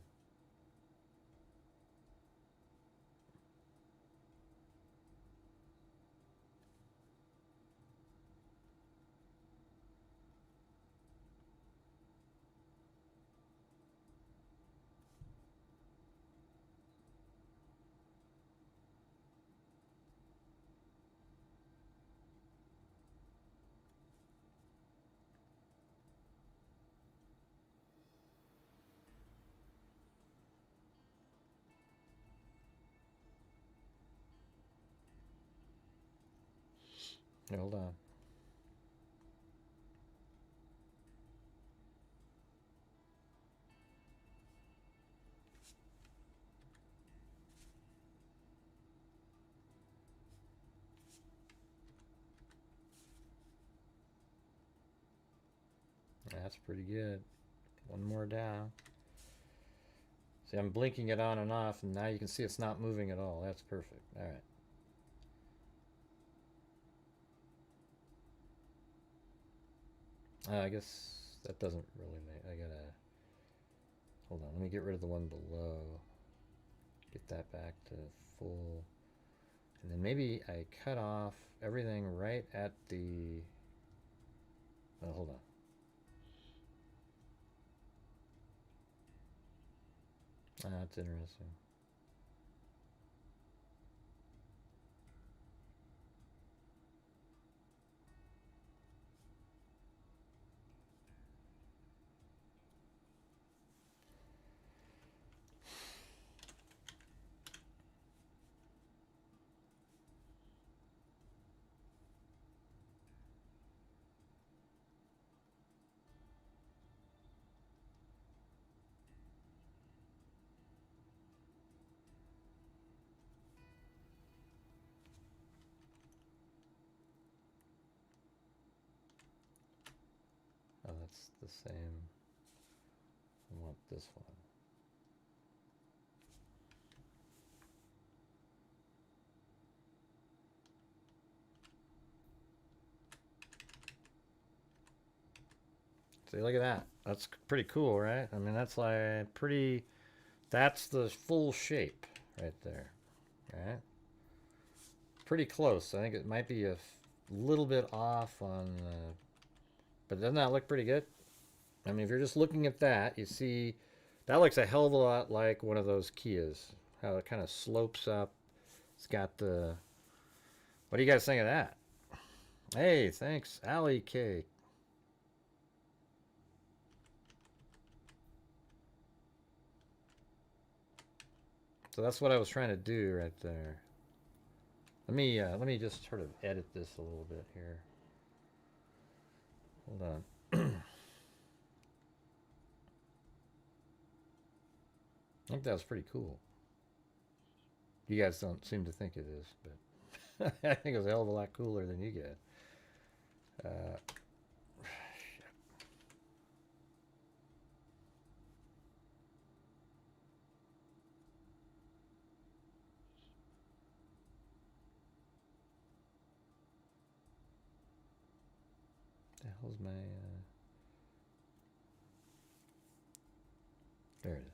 Hold on. That's pretty good. One more down. See, I'm blinking it on and off, and now you can see it's not moving at all. That's perfect. All right. I guess that doesn't really make... I gotta... Hold on, let me get rid of the one below. Get that back to full. And then maybe I cut off everything right at the... Oh, hold on. That's interesting. Oh, that's the same. I want this one. See, look at that. That's pretty cool, right? I mean, that's like pretty... That's the full shape right there, right? Pretty close. I think it might be a little bit off on... but doesn't that look pretty good? I mean, if you're just looking at that, you see... That looks a hell of a lot like one of those Kias. How it kind of slopes up. It's got the... What do you guys think of that? Hey, thanks, Allie K. So that's what I was trying to do right there. Let me just sort of edit this a little bit here. Hold on. I think that was pretty cool. You guys don't seem to think it is, but I think it was a hell of a lot cooler than you get. hell's my, there it is.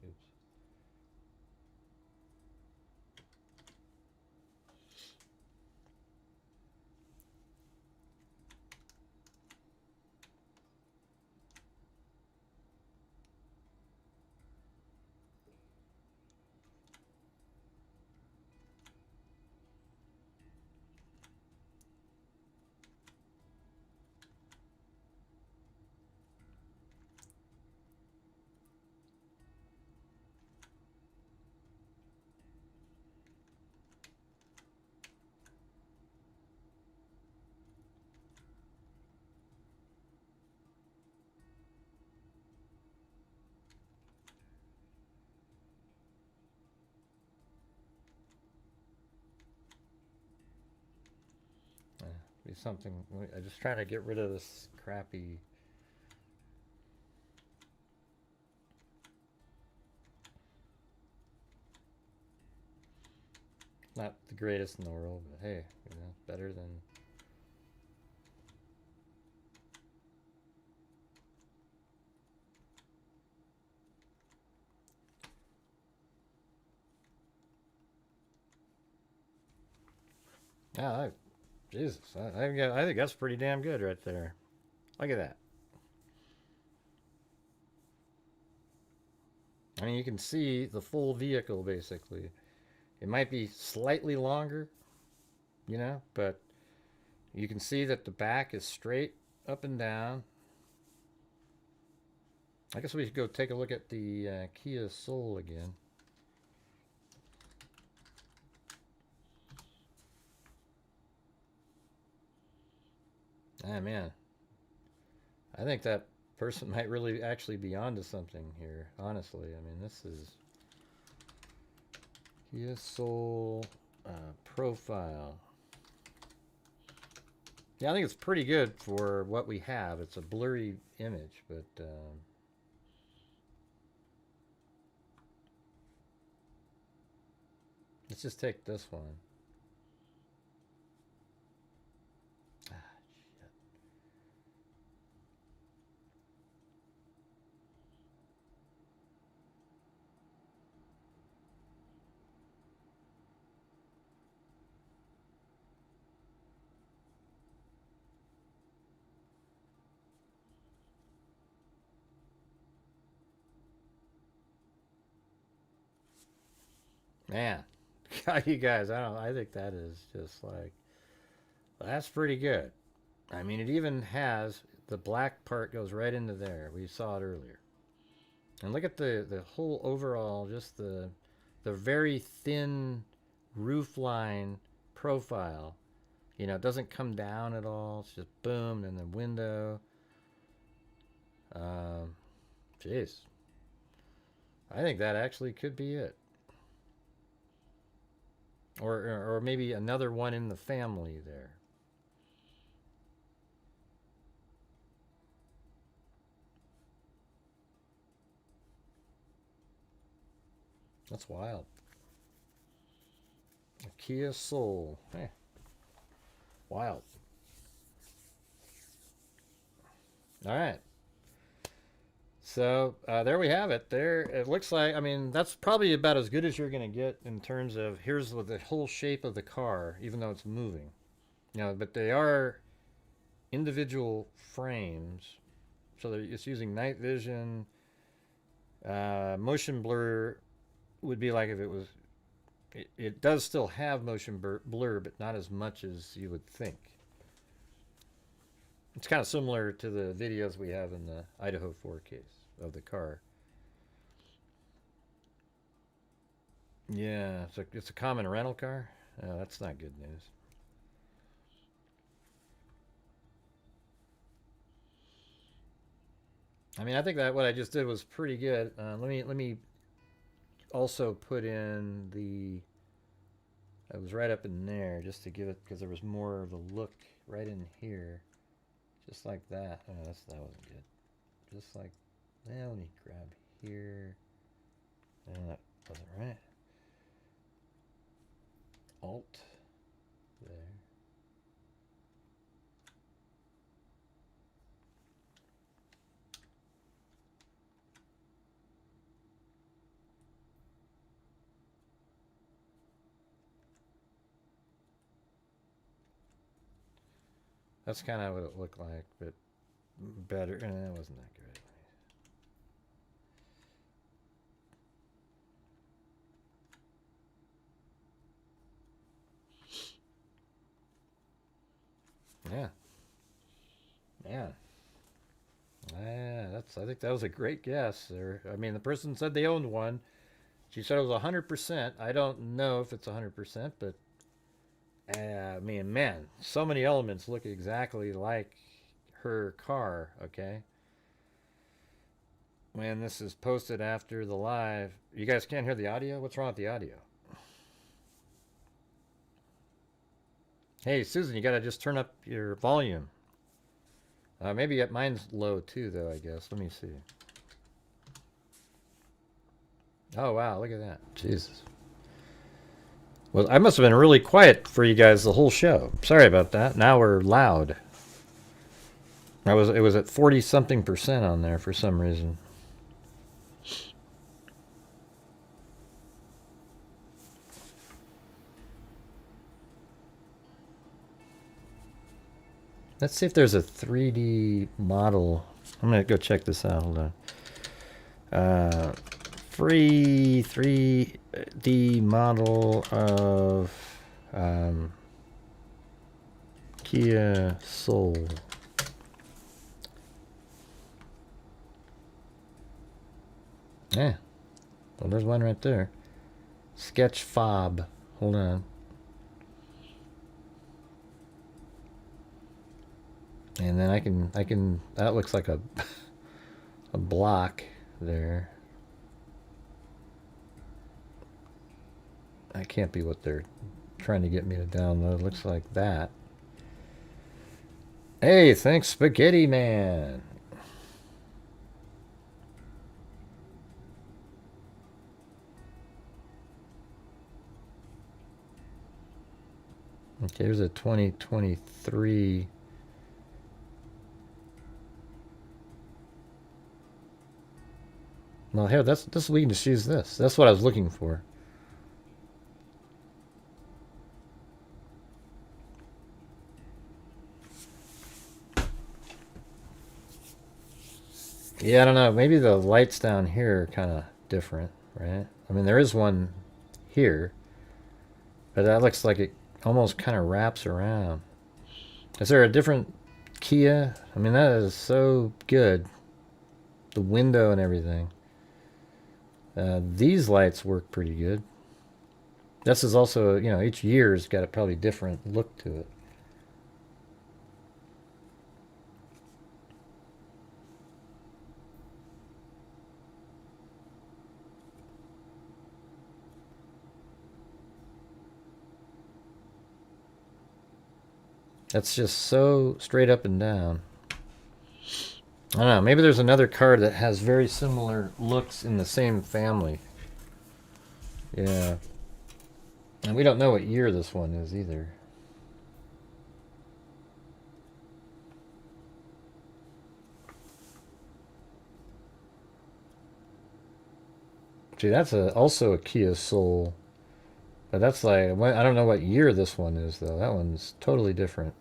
Oops. Be something. I just trying to get rid of this crappy. Not the greatest in the world, but hey, you know, better than. Yeah, Jesus, I think that's pretty damn good right there. Look at that. I mean, you can see the full vehicle basically. It might be slightly longer, you know, but you can see that the back is straight up and down. I guess we should go take a look at the Kia Soul again. Ah, man. I think that person might really actually be onto something here, honestly. I mean, this is Kia Soul profile. Yeah, I think it's pretty good for what we have. It's a blurry image, but let's just take this one. Man, you guys, I think that is just like, that's pretty good. I mean, it even has, the black part goes right into there. We saw it earlier. And look at the whole overall, just the very thin roof line profile. You know, it doesn't come down at all. It's just boom, and the window. Jeez. I think that actually could be it. Or maybe another one in the family there. That's wild. A Kia Soul. Hey. Wild. All right. So there we have it. There, it looks like, I mean, that's probably about as good as you're going to get in terms of, here's the whole shape of the car, even though it's moving. You know, but they are individual frames. So it's using night vision. Motion blur would be like if it was, it does still have motion blur, but not as much as you would think. It's kind of similar to the videos we have in the Idaho 4 case of the car. Yeah, it's a common rental car. Oh, that's not good news. I mean, I think that what I just did was pretty good. Let me also put in the. It was right up in there just to give it, because there was more of a look right in here, just like that. Oh, that wasn't good. Just like, well, let me grab here. And that wasn't right. Alt there. That's kind of what it looked like, but better. That wasn't that great. Yeah. Yeah. Yeah, I think that was a great guess. I mean, the person said they owned one. She said it was 100%. I don't know if it's 100%, but I mean, man, so many elements look exactly like her car, okay? When this is posted after the live, you guys can't hear the audio? What's wrong with the audio? Hey, Susan, you gotta just turn up your volume. Maybe mine's low too, though, I guess. Let me see. Oh, wow, look at that. Jesus. Well, I must have been really quiet for you guys the whole show. Sorry about that. Now we're loud. It was at 40-something% on there for some reason. Let's see if there's a 3D model. I'm going to go check this out. Hold on. Free 3D model of Kia Soul. Yeah. Well, there's one right there. Sketch fob. Hold on. And then I can that looks like a block there. That can't be what they're trying to get me to download. It looks like that. Hey, thanks, Spaghetti Man. Okay, here's a 2023. Well, here, we can just use this. That's what I was looking for. Yeah, I don't know. Maybe the lights down here are kind of different, right? I mean, there is one here, but that looks like it almost kind of wraps around. Is there a different Kia? I mean, that is so good. The window and everything. These lights work pretty good. This is also, you know, each year's got a probably different look to it. That's just so straight up and down. I don't know, maybe there's another car that has very similar looks in the same family. Yeah. And we don't know what year this one is either. See, that's also a Kia Soul. But that's like, I don't know what year this one is, though. That one's totally different.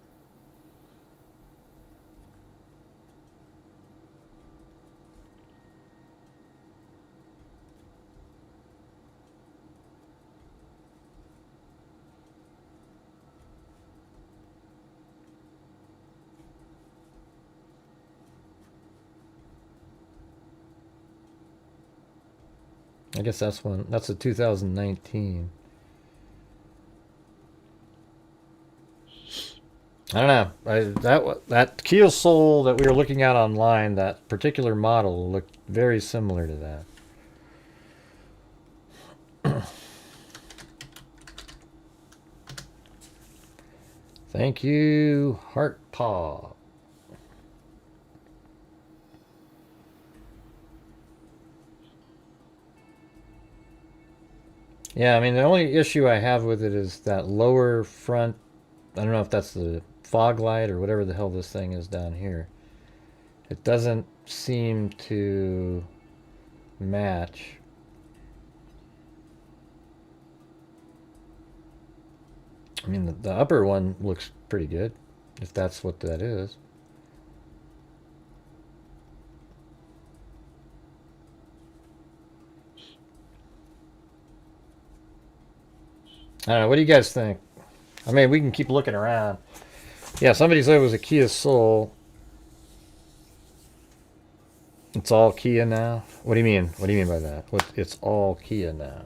I guess that's a 2019. I don't know. That Kiyo Soul that we were looking at online, that particular model looked very similar to that. Thank you, Heart Paw. Yeah, I mean, the only issue I have with it is that lower front. I don't know if that's the fog light or whatever the hell this thing is down here. It doesn't seem to match. I mean, the upper one looks pretty good, if that's what that is. I don't know. What do you guys think? I mean, we can keep looking around. Yeah, somebody said it was a Kia Soul. It's all Kia now? What do you mean? What do you mean by that? It's all Kia now.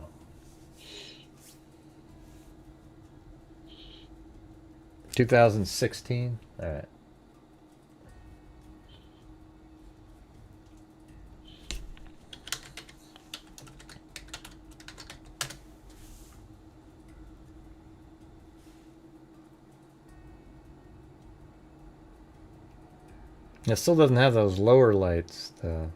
$2016? All right. It still doesn't have those lower lights, though.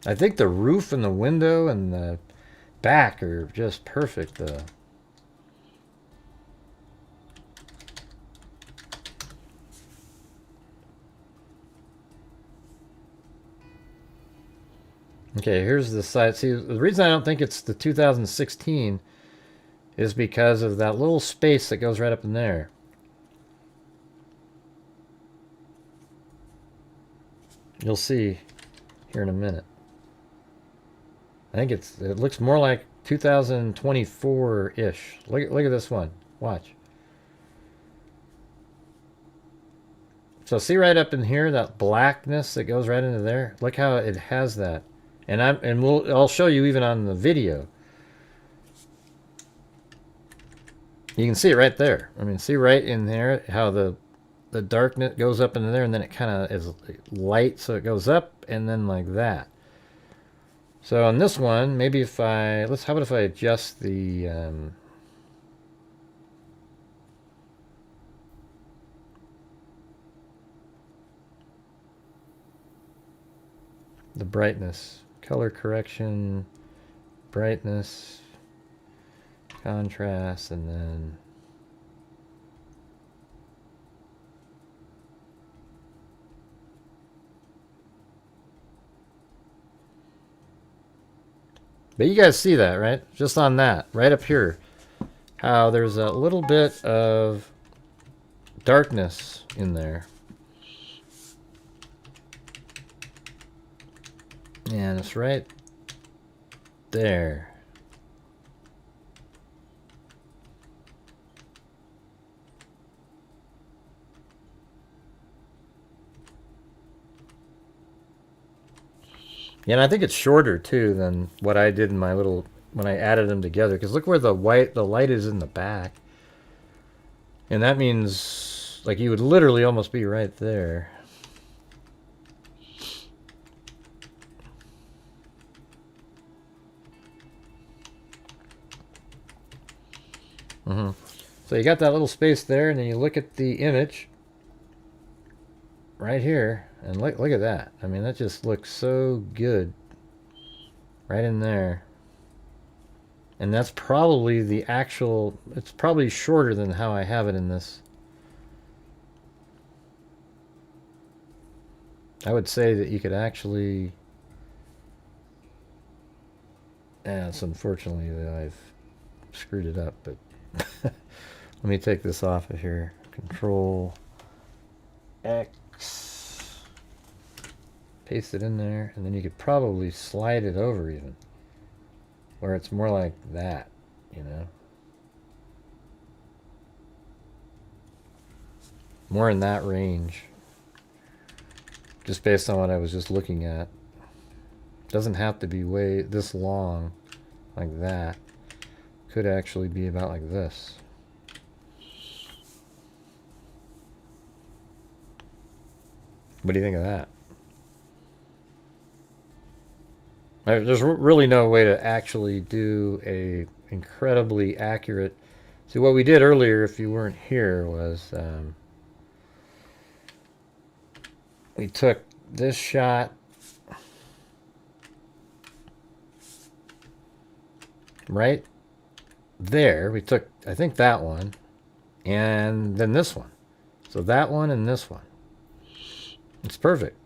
I think the roof and the window and the back are just perfect, though. Okay, here's the side. See, the reason I don't think it's the 2016 is because of that little space that goes right up in there. You'll see here in a minute. I think it looks more like 2024-ish. Look at this one. Watch. So see right up in here, that blackness that goes right into there? Look how it has that. And I'll show you even on the video. You can see it right there. I mean, see right in there how the darkness goes up into there, and then it kind of is light, so it goes up and then like that. So on this one, maybe if how about if I adjust the brightness, color correction, brightness, contrast, and then but you guys see that, right? Just on that, right up here, how there's a little bit of darkness in there. And it's right there. Yeah, and I think it's shorter too than what I did in my little, when I added them together. Because look where the light is in the back. And that means, like, you would literally almost be right there. So you got that little space there, and then you look at the image right here, and look at that. I mean, that just looks so good right in there. And that's probably the actual, it's probably shorter than how I have it in this. I would say that you could actually, it's unfortunately that I've screwed it up, but let me take this off of here. Control X, paste it in there, and then you could probably slide it over even, where it's more like that, you know, more in that range, just based on what I was just looking at. Doesn't have to be way this long like that. could actually be about like this. What do you think of that? There's really no way to actually do a incredibly accurate... See, what we did earlier, if you weren't here, was we took this shot right there. We took, I think, that one, and then this one. So that one and this one. It's perfect.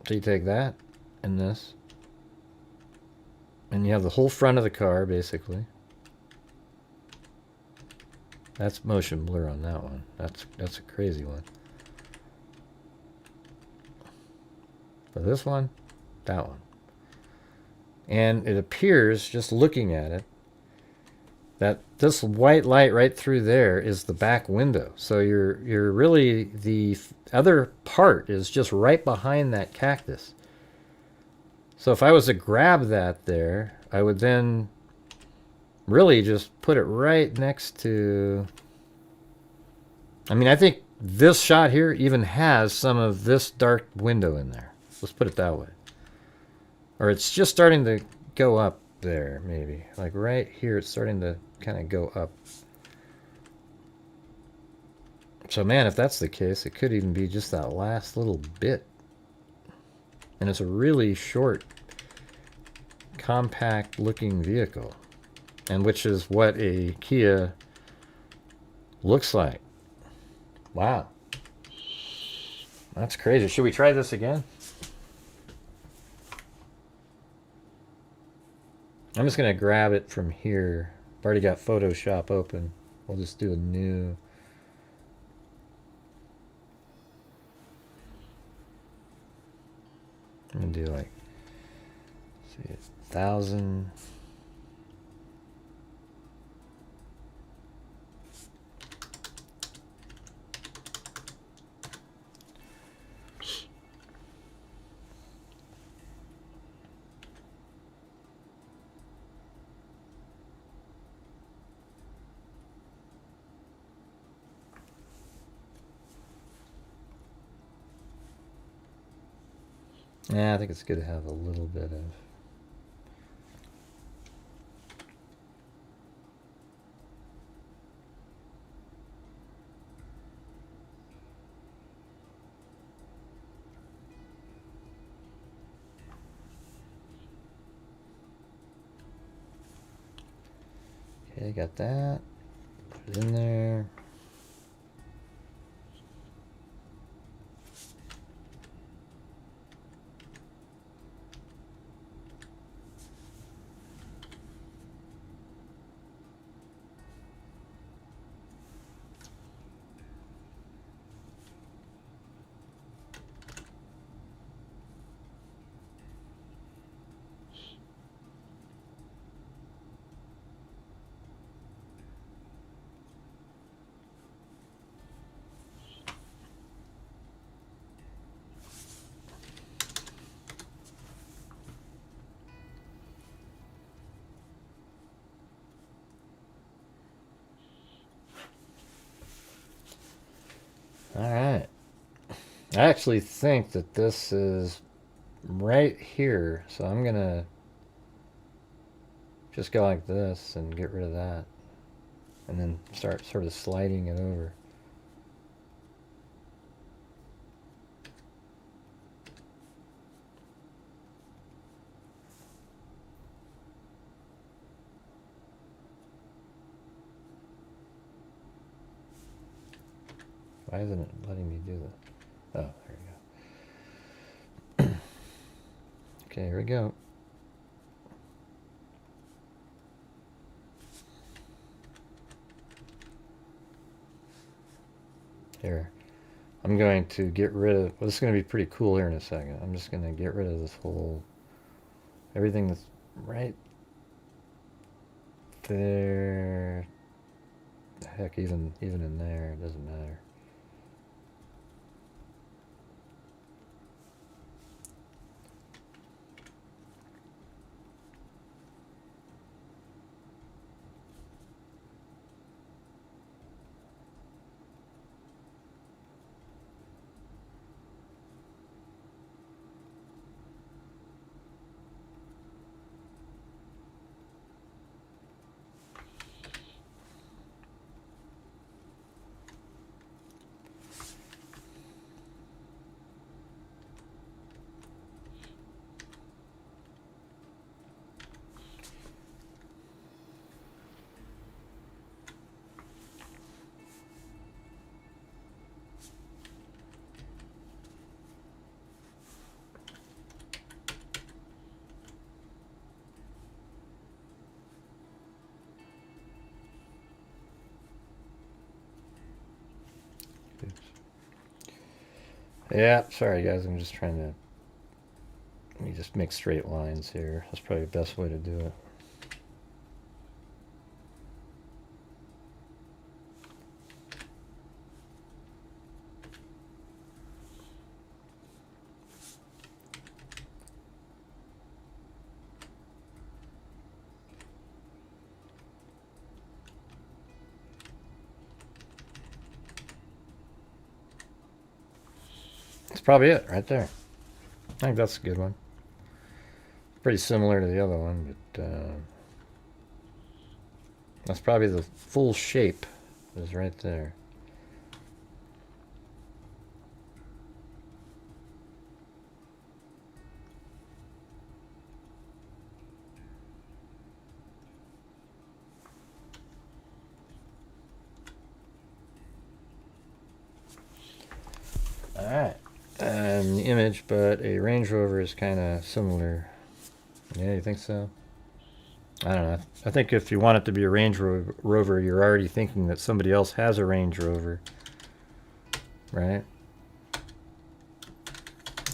So you take that and this, and you have the whole front of the car, basically. That's motion blur on that one. That's a crazy one. But this one, that one. And it appears, just looking at it, that this white light right through there is the back window. So you're really, the other part is just right behind that cactus. So if I was to grab that there, I would then really just put it right next to... I mean, I think this shot here even has some of this dark window in there. Let's put it that way. Or it's just starting to go up there, maybe. Like right here, it's starting to kind of go up. So man, if that's the case, it could even be just that last little bit. And it's a really short, compact looking vehicle. And which is what a Kia looks like. Wow. That's crazy. Should we try this again? I'm just going to grab it from here. I've already got Photoshop open. We'll just do a new. I'm going to do like, see, 1,000. Yeah, I think it's good to have a little bit of... Okay, got that. Put it in there. All right. I actually think that this is right here. So I'm going to just go like this and get rid of that. And then start sort of sliding it over. Why isn't it letting me do that? Oh, there we go. Okay, here we go. Here. I'm going to get rid of... Well, this is going to be pretty cool here in a second. I'm just going to get rid of this whole... Everything that's right there. Heck, even in there, it doesn't matter. Yeah, sorry guys, I'm just trying to, let me just make straight lines here. That's probably the best way to do it. That's probably it right there. I think that's a good one. Pretty similar to the other one, but that's probably the full shape is right there. All right. The image, but a Range Rover is kind of similar. Yeah, you think so? I don't know. I think if you want it to be a Range Rover, you're already thinking that somebody else has a Range Rover, right?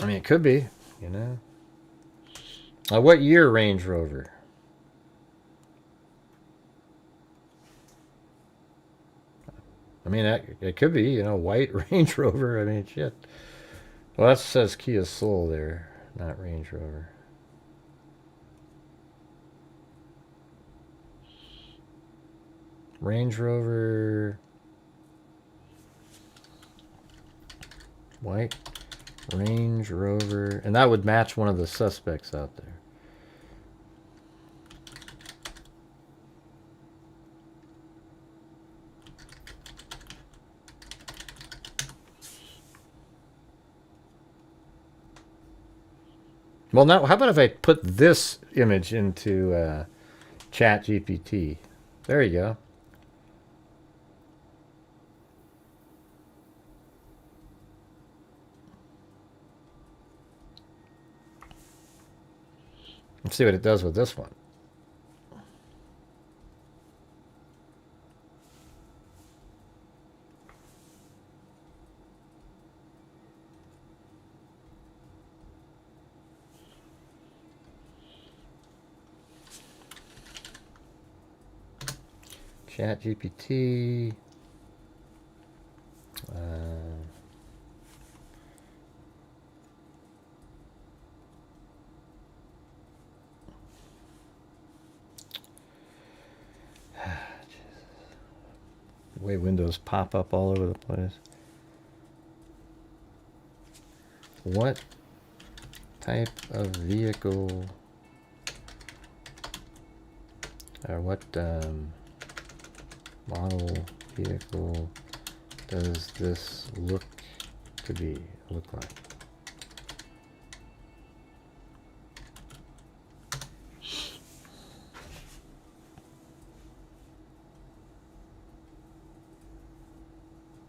I mean, it could be, you know. What year Range Rover? I mean, it could be, you know, white Range Rover. I mean, shit. Well, that says Kia Soul there, not Range Rover. Range Rover. White Range Rover. And that would match one of the suspects out there. Well, now, how about if I put this image into Chat GPT? There you go. Let's see what it does with this one. Chat GPT. The way windows pop up all over the place. What type of vehicle, or what model vehicle does this look like?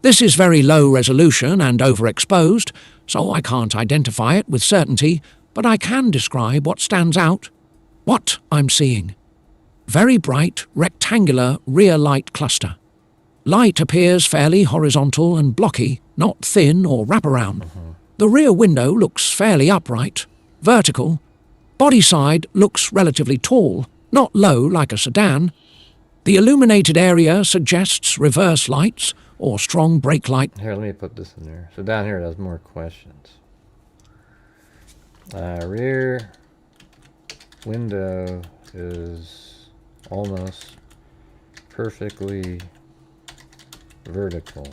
This is very low resolution and overexposed, so I can't identify it with certainty, but I can describe what stands out. What I'm seeing. Very bright, rectangular rear light cluster. Light appears fairly horizontal and blocky, not thin or wraparound. The rear window looks fairly upright, vertical. Body side looks relatively tall, not low like a sedan. The illuminated area suggests reverse lights or strong brake light. Here, let me put this in there. So down here it has more questions. Rear window is almost perfectly vertical.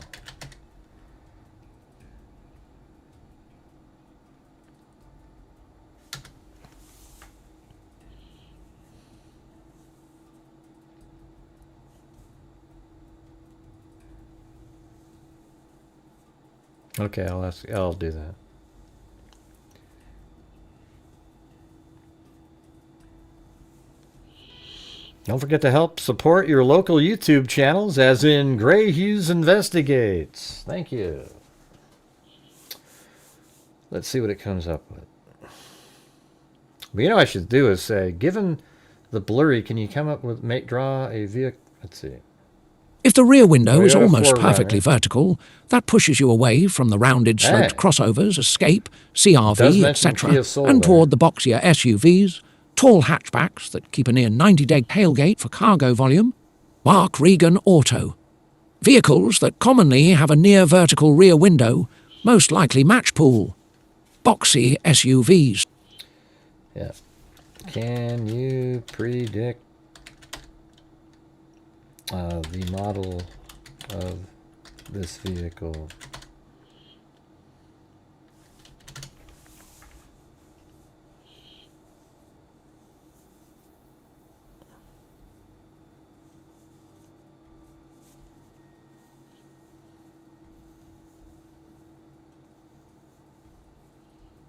Okay, I'll do that. Don't forget to help support your local YouTube channels, as in Gray Hughes Investigates. Thank you. Let's see what it comes up with. But you know what I should do is say, given the blurry, can you come up with, draw a vehicle? Let's see. If the rear window is Toyota almost 4Runner. perfectly vertical, that pushes you away from the rounded sloped Hey. crossovers, Escape, Does CRV, mention Kia etc., Soul and there. toward the boxier SUVs, tall hatchbacks that keep a near 90-degree tailgate for cargo volume, Mark Regan Auto. Vehicles that commonly have a near vertical rear window, most likely match pool. Boxy SUVs. Yeah. Can you predict the model of this vehicle?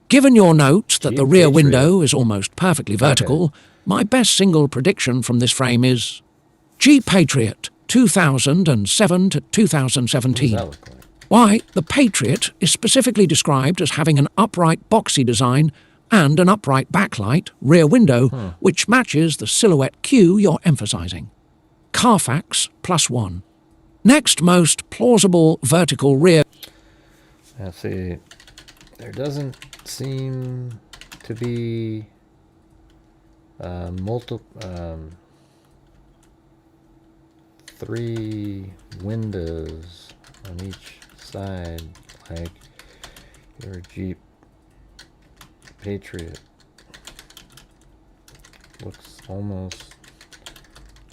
Given your note that the Jeep rear Patriot. window is almost perfectly vertical, my best single prediction from this frame is Jeep Patriot 2007 to What does 2017. that look like? Why, the Patriot is specifically described as having an upright boxy design and an upright backlight rear window, which matches the silhouette cue you're emphasizing. Carfax +1. Next most plausible vertical rear. Let's see. There doesn't seem to be three windows on each side like your Jeep Patriot. Looks almost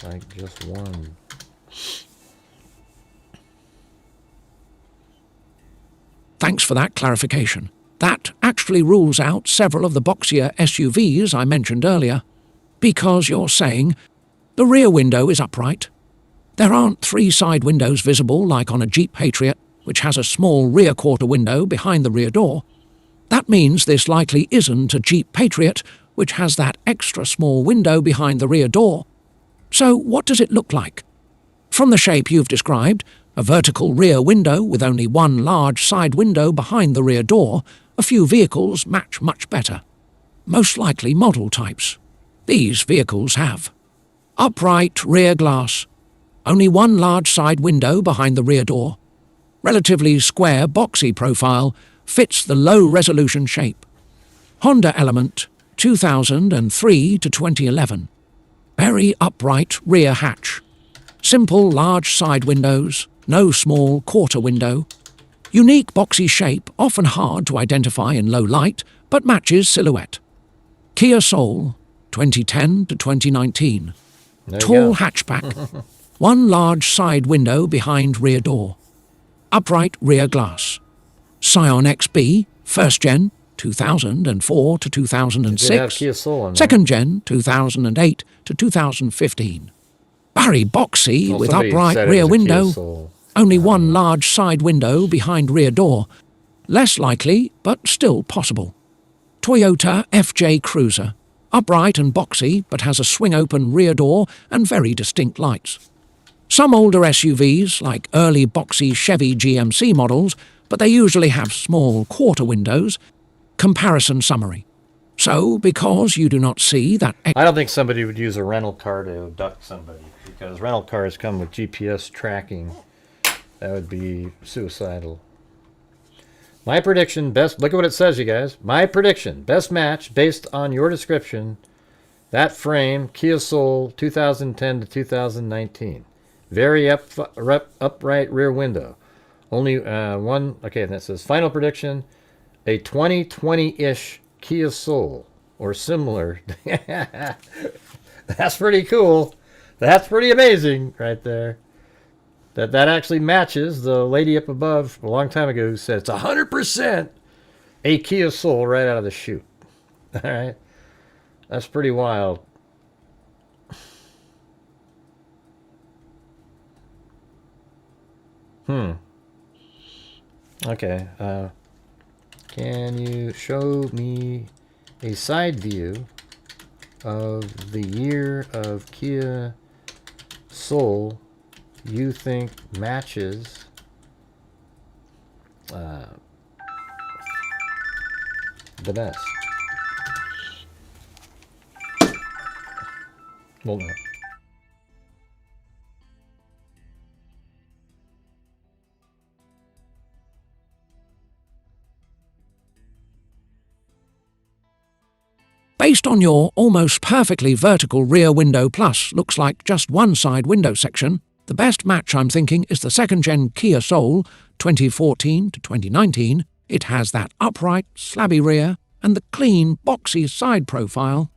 like just one. Thanks for that clarification. That actually rules out several of the boxier SUVs I mentioned earlier, because you're saying the rear window is upright. There aren't three side windows visible like on a Jeep Patriot, which has a small rear quarter window behind the rear door. That means this likely isn't a Jeep Patriot, which has that extra small window behind the rear door. So what does it look like? From the shape you've described, a vertical rear window with only one large side window behind the rear door, a few vehicles match much better. Most likely model types. These vehicles have upright rear glass, only one large side window behind the rear door, relatively square boxy profile, fits the low-resolution shape. Honda Element, 2003 to 2011. Very upright rear hatch. Simple large side windows, no small quarter window. Unique boxy shape, often hard to identify in low light, but matches silhouette. Kia Soul, 2010 to 2019. There you Tall go. hatchback. One large side window behind rear door. Upright rear glass. Scion XB, first gen, 2004 to Did they have 2006. Kia Soul on there? Second gen, 2008 to 2015. Very boxy Well, with somebody upright said it rear was a Kia window. Soul. Only one large side window behind rear door. Less likely, but still possible. Toyota FJ Cruiser. Upright and boxy, but has a swing-open rear door and very distinct lights. Some older SUVs, like early boxy Chevy GMC models, but they usually have small quarter windows. Comparison summary. So, because you do not see that I don't think somebody would use a rental car to abduct somebody, because rental cars come with GPS tracking. That would be suicidal. My prediction, look at what it says, you guys. My prediction, best match based on your description, that frame, Kia Soul, 2010 to 2019. Very upright rear window. Only one, okay, and that says final prediction, a 2020-ish Kia Soul, or similar. That's pretty cool. That's pretty amazing right there. That actually matches the lady up above a long time ago who said it's 100% a Kia Soul right out of the chute. All right. That's pretty wild. Okay. Can you show me a side view of the year of Kia Soul you think matches the best? Hold on. Based on your almost perfectly vertical rear window plus looks like just one side window section, the best match I'm thinking is the second-gen Kia Soul 2014 to 2019. It has that upright, slabby rear and the clean, boxy side profile.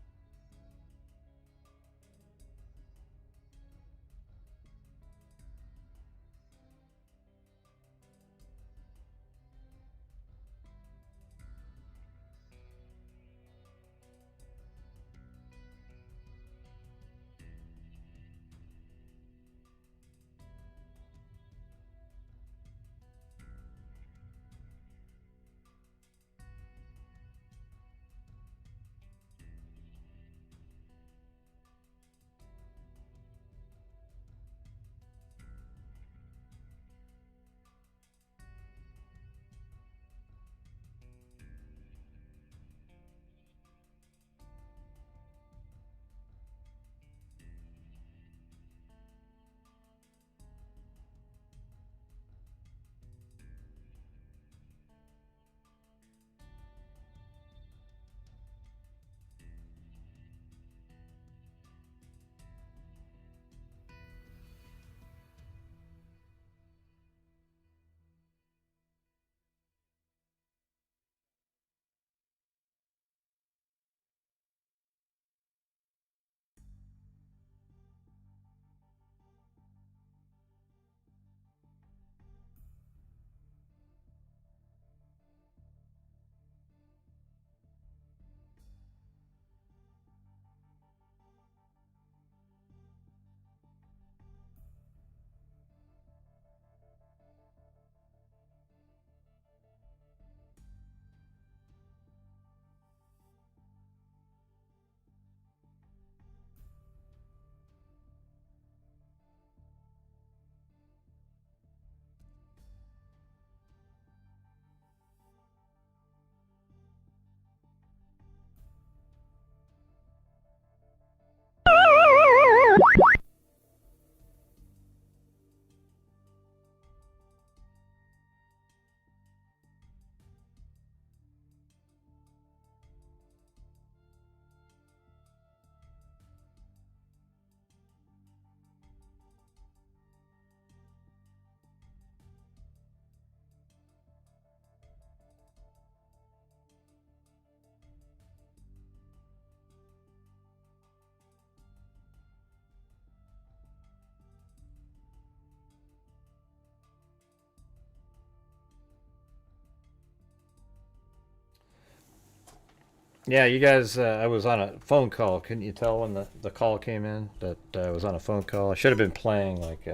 Yeah, you guys, I was on a phone call. Couldn't you tell when the call came in that I was on a phone call? I should have been playing, like,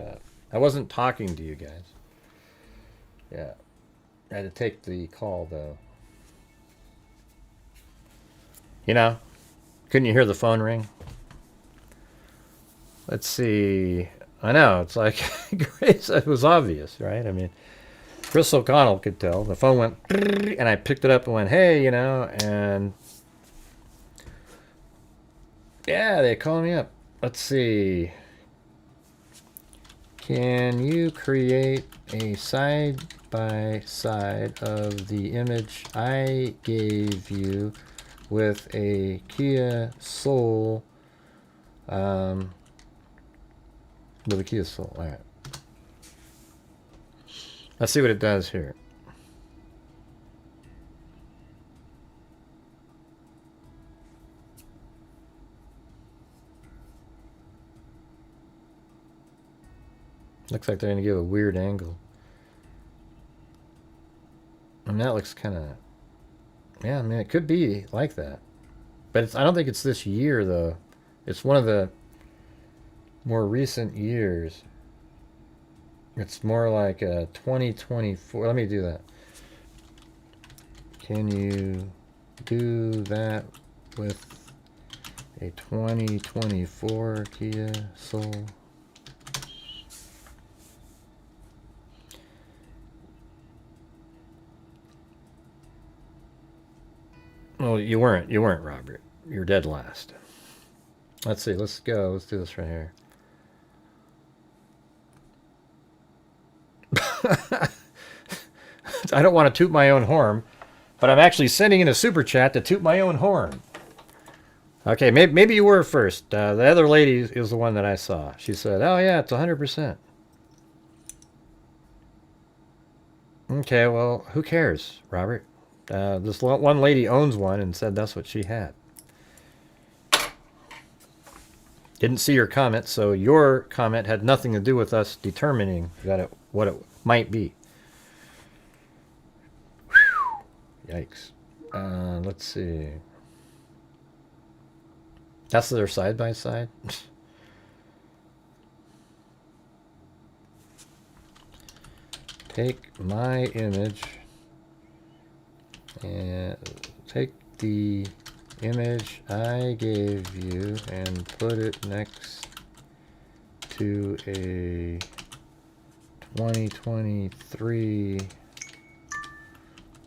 I wasn't talking to you guys. Yeah. I had to take the call, though. You know? Couldn't you hear the phone ring? Let's see. I know, it's like, Grace, it was obvious, right? I mean, Chris O'Connell could tell. The phone went, and I picked it up and went, hey, you know, and yeah, they called me up. Let's see. Can you create a side by side of the image I gave you with a Kia Soul? With a Kia Soul. All right. Let's see what it does here. Looks like they're going to give a weird angle. And that looks kind of... Yeah, I mean, it could be like that. But it's, I don't think it's this year, though. It's one of the more recent years. It's more like a 2024. Let me do that. Can you do that with a 2024 Kia Soul? Well, you weren't, Robert. You're dead last. Let's see. Let's go. Let's do this right here. I don't want to toot my own horn, but I'm actually sending in a super chat to toot my own horn. Okay, maybe you were first. The other lady is the one that I saw. She said, "Oh yeah, it's 100%." Okay, well, who cares, Robert? This one lady owns one and said that's what she had. Didn't see your comment, so your comment had nothing to do with us determining what it might be. Whew. Yikes. Let's see. That's their side-by-side? Take my image and take the image I gave you and put it next to a 2023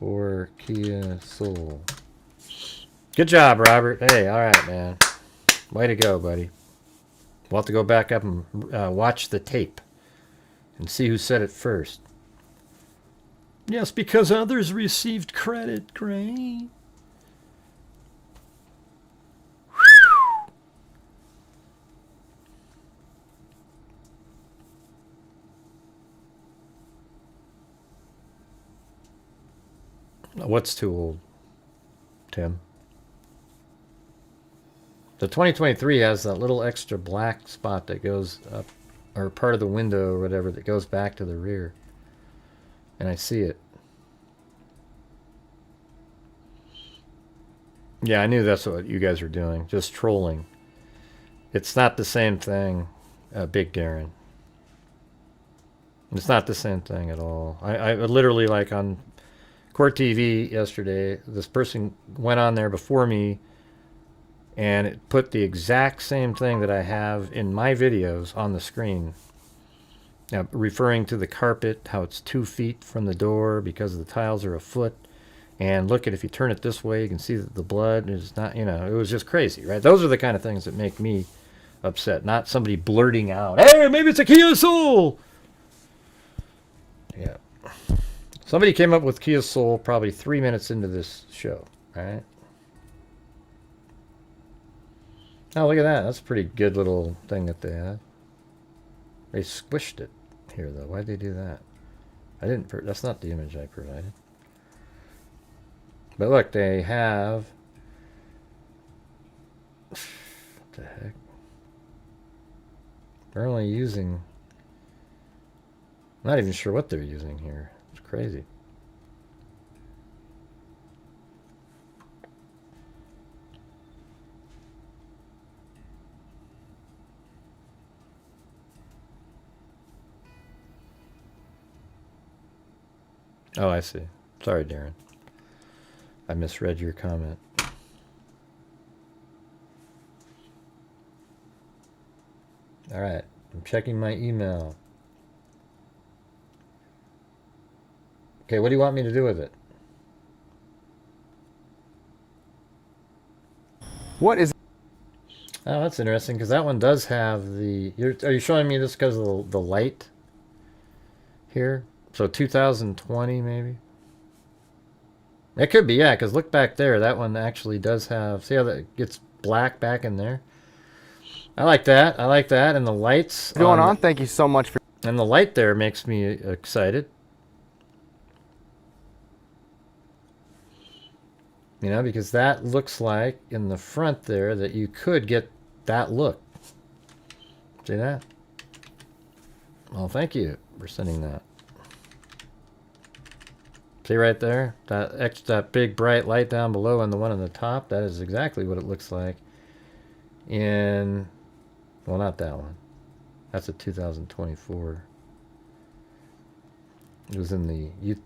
or Kia Soul. Good job, Robert. Hey, all right, man. Way to go, buddy. We'll have to go back up and watch the tape and see who said it first. Yes, because others received credit, Gray. What's too old, Tim? The 2023 has that little extra black spot that goes up, or part of the window or whatever that goes back to the rear. And I see it. Yeah, I knew that's what you guys were doing. Just trolling. It's not the same thing, Big Darren. It's not the same thing at all. I literally, like on Court TV yesterday, this person went on there before me and it put the exact same thing that I have in my videos on the screen. Now, referring to the carpet, how it's 2 feet from the door because the tiles are a foot. And look at, if you turn it this way, you can see that the blood is not, you know, it was just crazy, right? Those are the kind of things that make me upset, not somebody blurting out, "Hey, maybe it's a Kia Soul." Yeah. Somebody came up with Kia Soul probably 3 minutes into this show, right? Oh, look at that. That's a pretty good little thing that they had. They squished it here, though. Why'd they do that? I didn't. That's not the image I provided. But look, they have. What the heck? They're only using. I'm not even sure what they're using here. It's crazy. Oh, I see. Sorry, Darren. I misread your comment. All right. I'm checking my email. Okay, what do you want me to do with it? What is... Oh, that's interesting, because that one does have the... Are you showing me this because of the light here? So 2020, maybe? It could be, yeah, because look back there. That one actually does have... See how that gets black back in there? I like that. I like that. And the lights... What's going on? Thank you so much for... And the light there makes me excited. You know, because that looks like in the front there that you could get that look. See that? Well, thank you for sending that. See right there? That big bright light down below and the one on the top, that is exactly what it looks like in... Well, not that one. That's a 2024. It was in the...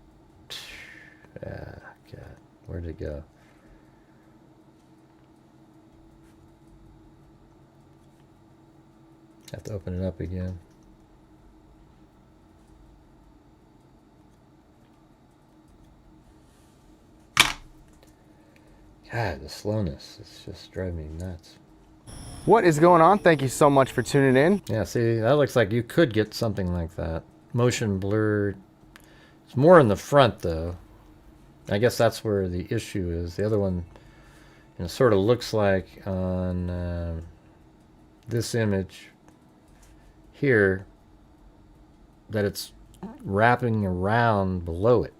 God. Where'd it go? Have to open it up again. God, the slowness. It's just driving me nuts. What is going on? Thank you so much for tuning in. Yeah, see, that looks like you could get something like that. Motion blurred. It's more in the front, though. I guess that's where the issue is. The other one And it sort of looks like on this image here that it's wrapping around below it.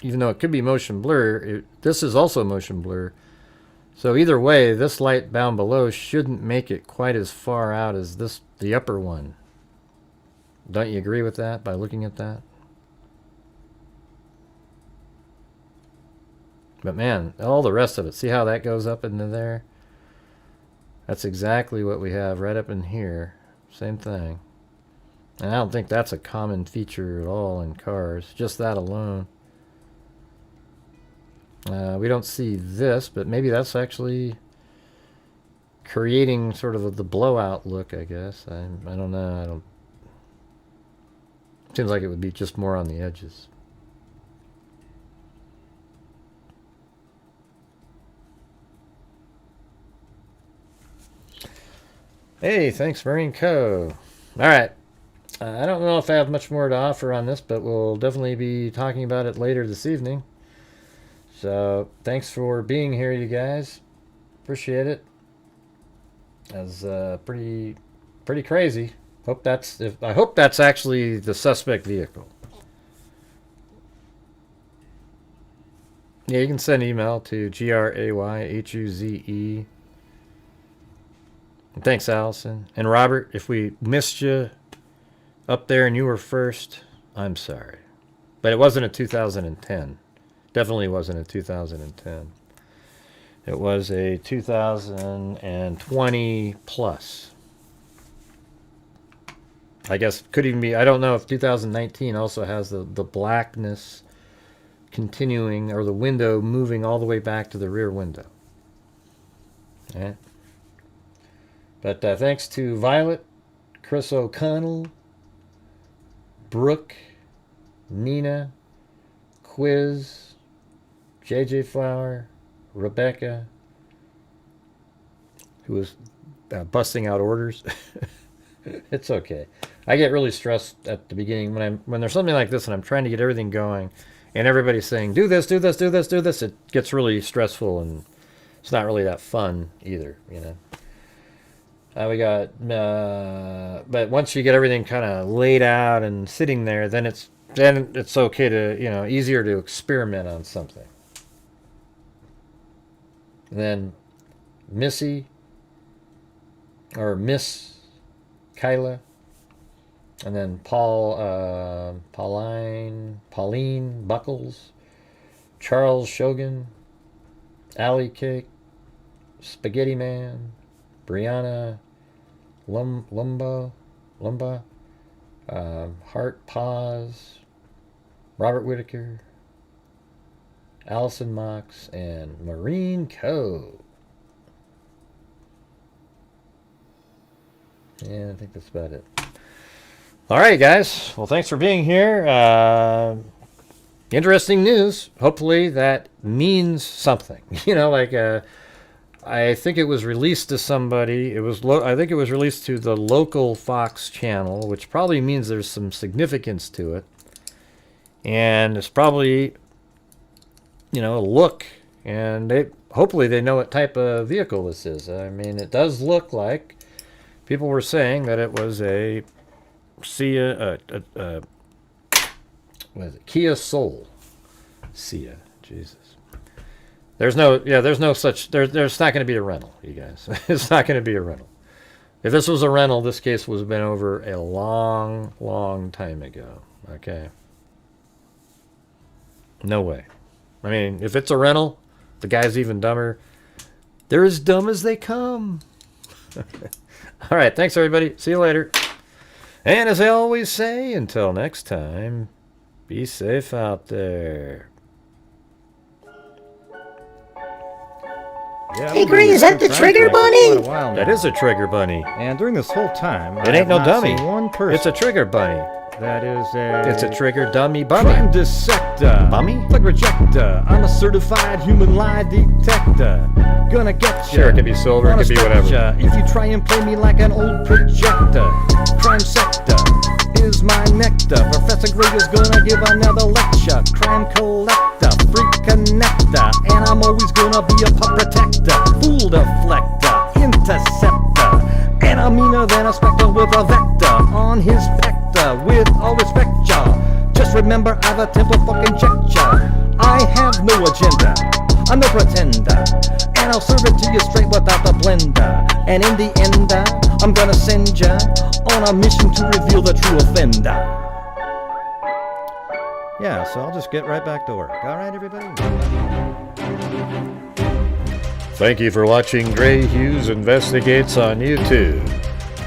Even though it could be motion blur, this is also motion blur. So either way, this light down below shouldn't make it quite as far out as the upper one. Don't you agree with that by looking at that? But man, all the rest of it, see how that goes up into there? That's exactly what we have right up in here. Same thing. And I don't think that's a common feature at all in cars, just that alone. We don't see this, but maybe that's actually creating sort of the blowout look, I guess. I don't know. Seems like it would be just more on the edges. Hey, thanks, Marine Co. All right. I don't know if I have much more to offer on this, but we'll definitely be talking about it later this evening. So, thanks for being here, you guys. Appreciate it. That's pretty crazy. I hope that's actually the suspect vehicle. Yeah, you can send email to grayhuze. Thanks, Allison. And Robert, if we missed you up there and you were first, I'm sorry. But it wasn't a 2010. Definitely wasn't a 2010. It was a 2020 plus. I guess could even be, I don't know if 2019 also has the blackness continuing, or the window moving all the way back to the rear window. Yeah. But thanks to Violet, Chris O'Connell, Brooke, Nina, Quiz, JJ Flower, Rebecca, who was busting out orders. It's okay. I get really stressed at the beginning when there's something like this and I'm trying to get everything going and everybody's saying, do this, do this, do this, do this. It gets really stressful and it's not really that fun either, you know. We got, but once you get everything kind of laid out and sitting there, then it's okay to, you know, easier to experiment on something. And then Missy, or Miss Kyla, and then Pauline Buckles, Charles Shogun, Alley Cake, Spaghetti Man, Brianna Lumba, Heart Paz, Robert Whitaker, Allison Mox, and Marine Co. Yeah, I think that's about it. All right, guys. Well, thanks for being here. Interesting news. Hopefully that means something. You know, like I think it was released to somebody. I think it was released to the local Fox channel, which probably means there's some significance to it. And it's probably, you know, a look. And hopefully they know what type of vehicle this is. I mean, it does look like people were saying that it was a Kia, what is it? Kia Soul. Sia, Jesus. There's not going to be a rental, you guys. It's not going to be a rental. If this was a rental, this case would have been over a long, long time ago. Okay. No way. I mean, if it's a rental, the guy's even dumber. They're as dumb as they come. All right. Thanks, everybody. See you later. And as I always say, until next time, be safe out there. Yeah, hey, Gray, is that the Trigger Bunny? That is a Trigger Bunny. And during this whole time, it ain't no dummy. One person. It's a Trigger Bunny. That is a... It's a Trigger dummy bunny. Crime dissector. Bummy? Flag rejector. I'm a certified human lie detector. Gonna get ya. Sure, it could be silver, it could be whatever. If you try and play me like an old projector. Crime sector. is my nectar. Professor Gray is gonna give another lecture. Crime collector, freak connector, and I'm always gonna be a pup protector. Fool deflector, interceptor, and I'm meaner than a spectre with a vector on his pector. With all respect, y'all, just remember I've a temper fucking check ya. I have no agenda, I'm no pretender, and I'll serve it to you straight without the blender. And in the end, I'm gonna send ya on a mission to reveal the true offender. Yeah, so I'll just get right back to work. All right, everybody? Thank you for watching Gray Hughes Investigates on YouTube,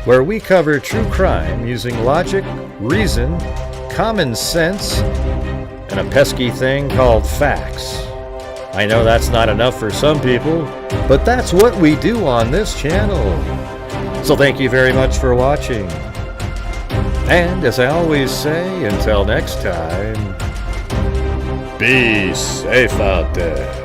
where we cover true crime using logic, reason, common sense, and a pesky thing called facts. I know that's not enough for some people, but that's what we do on this channel. So thank you very much for watching. And as I always say, until next time, be safe out there.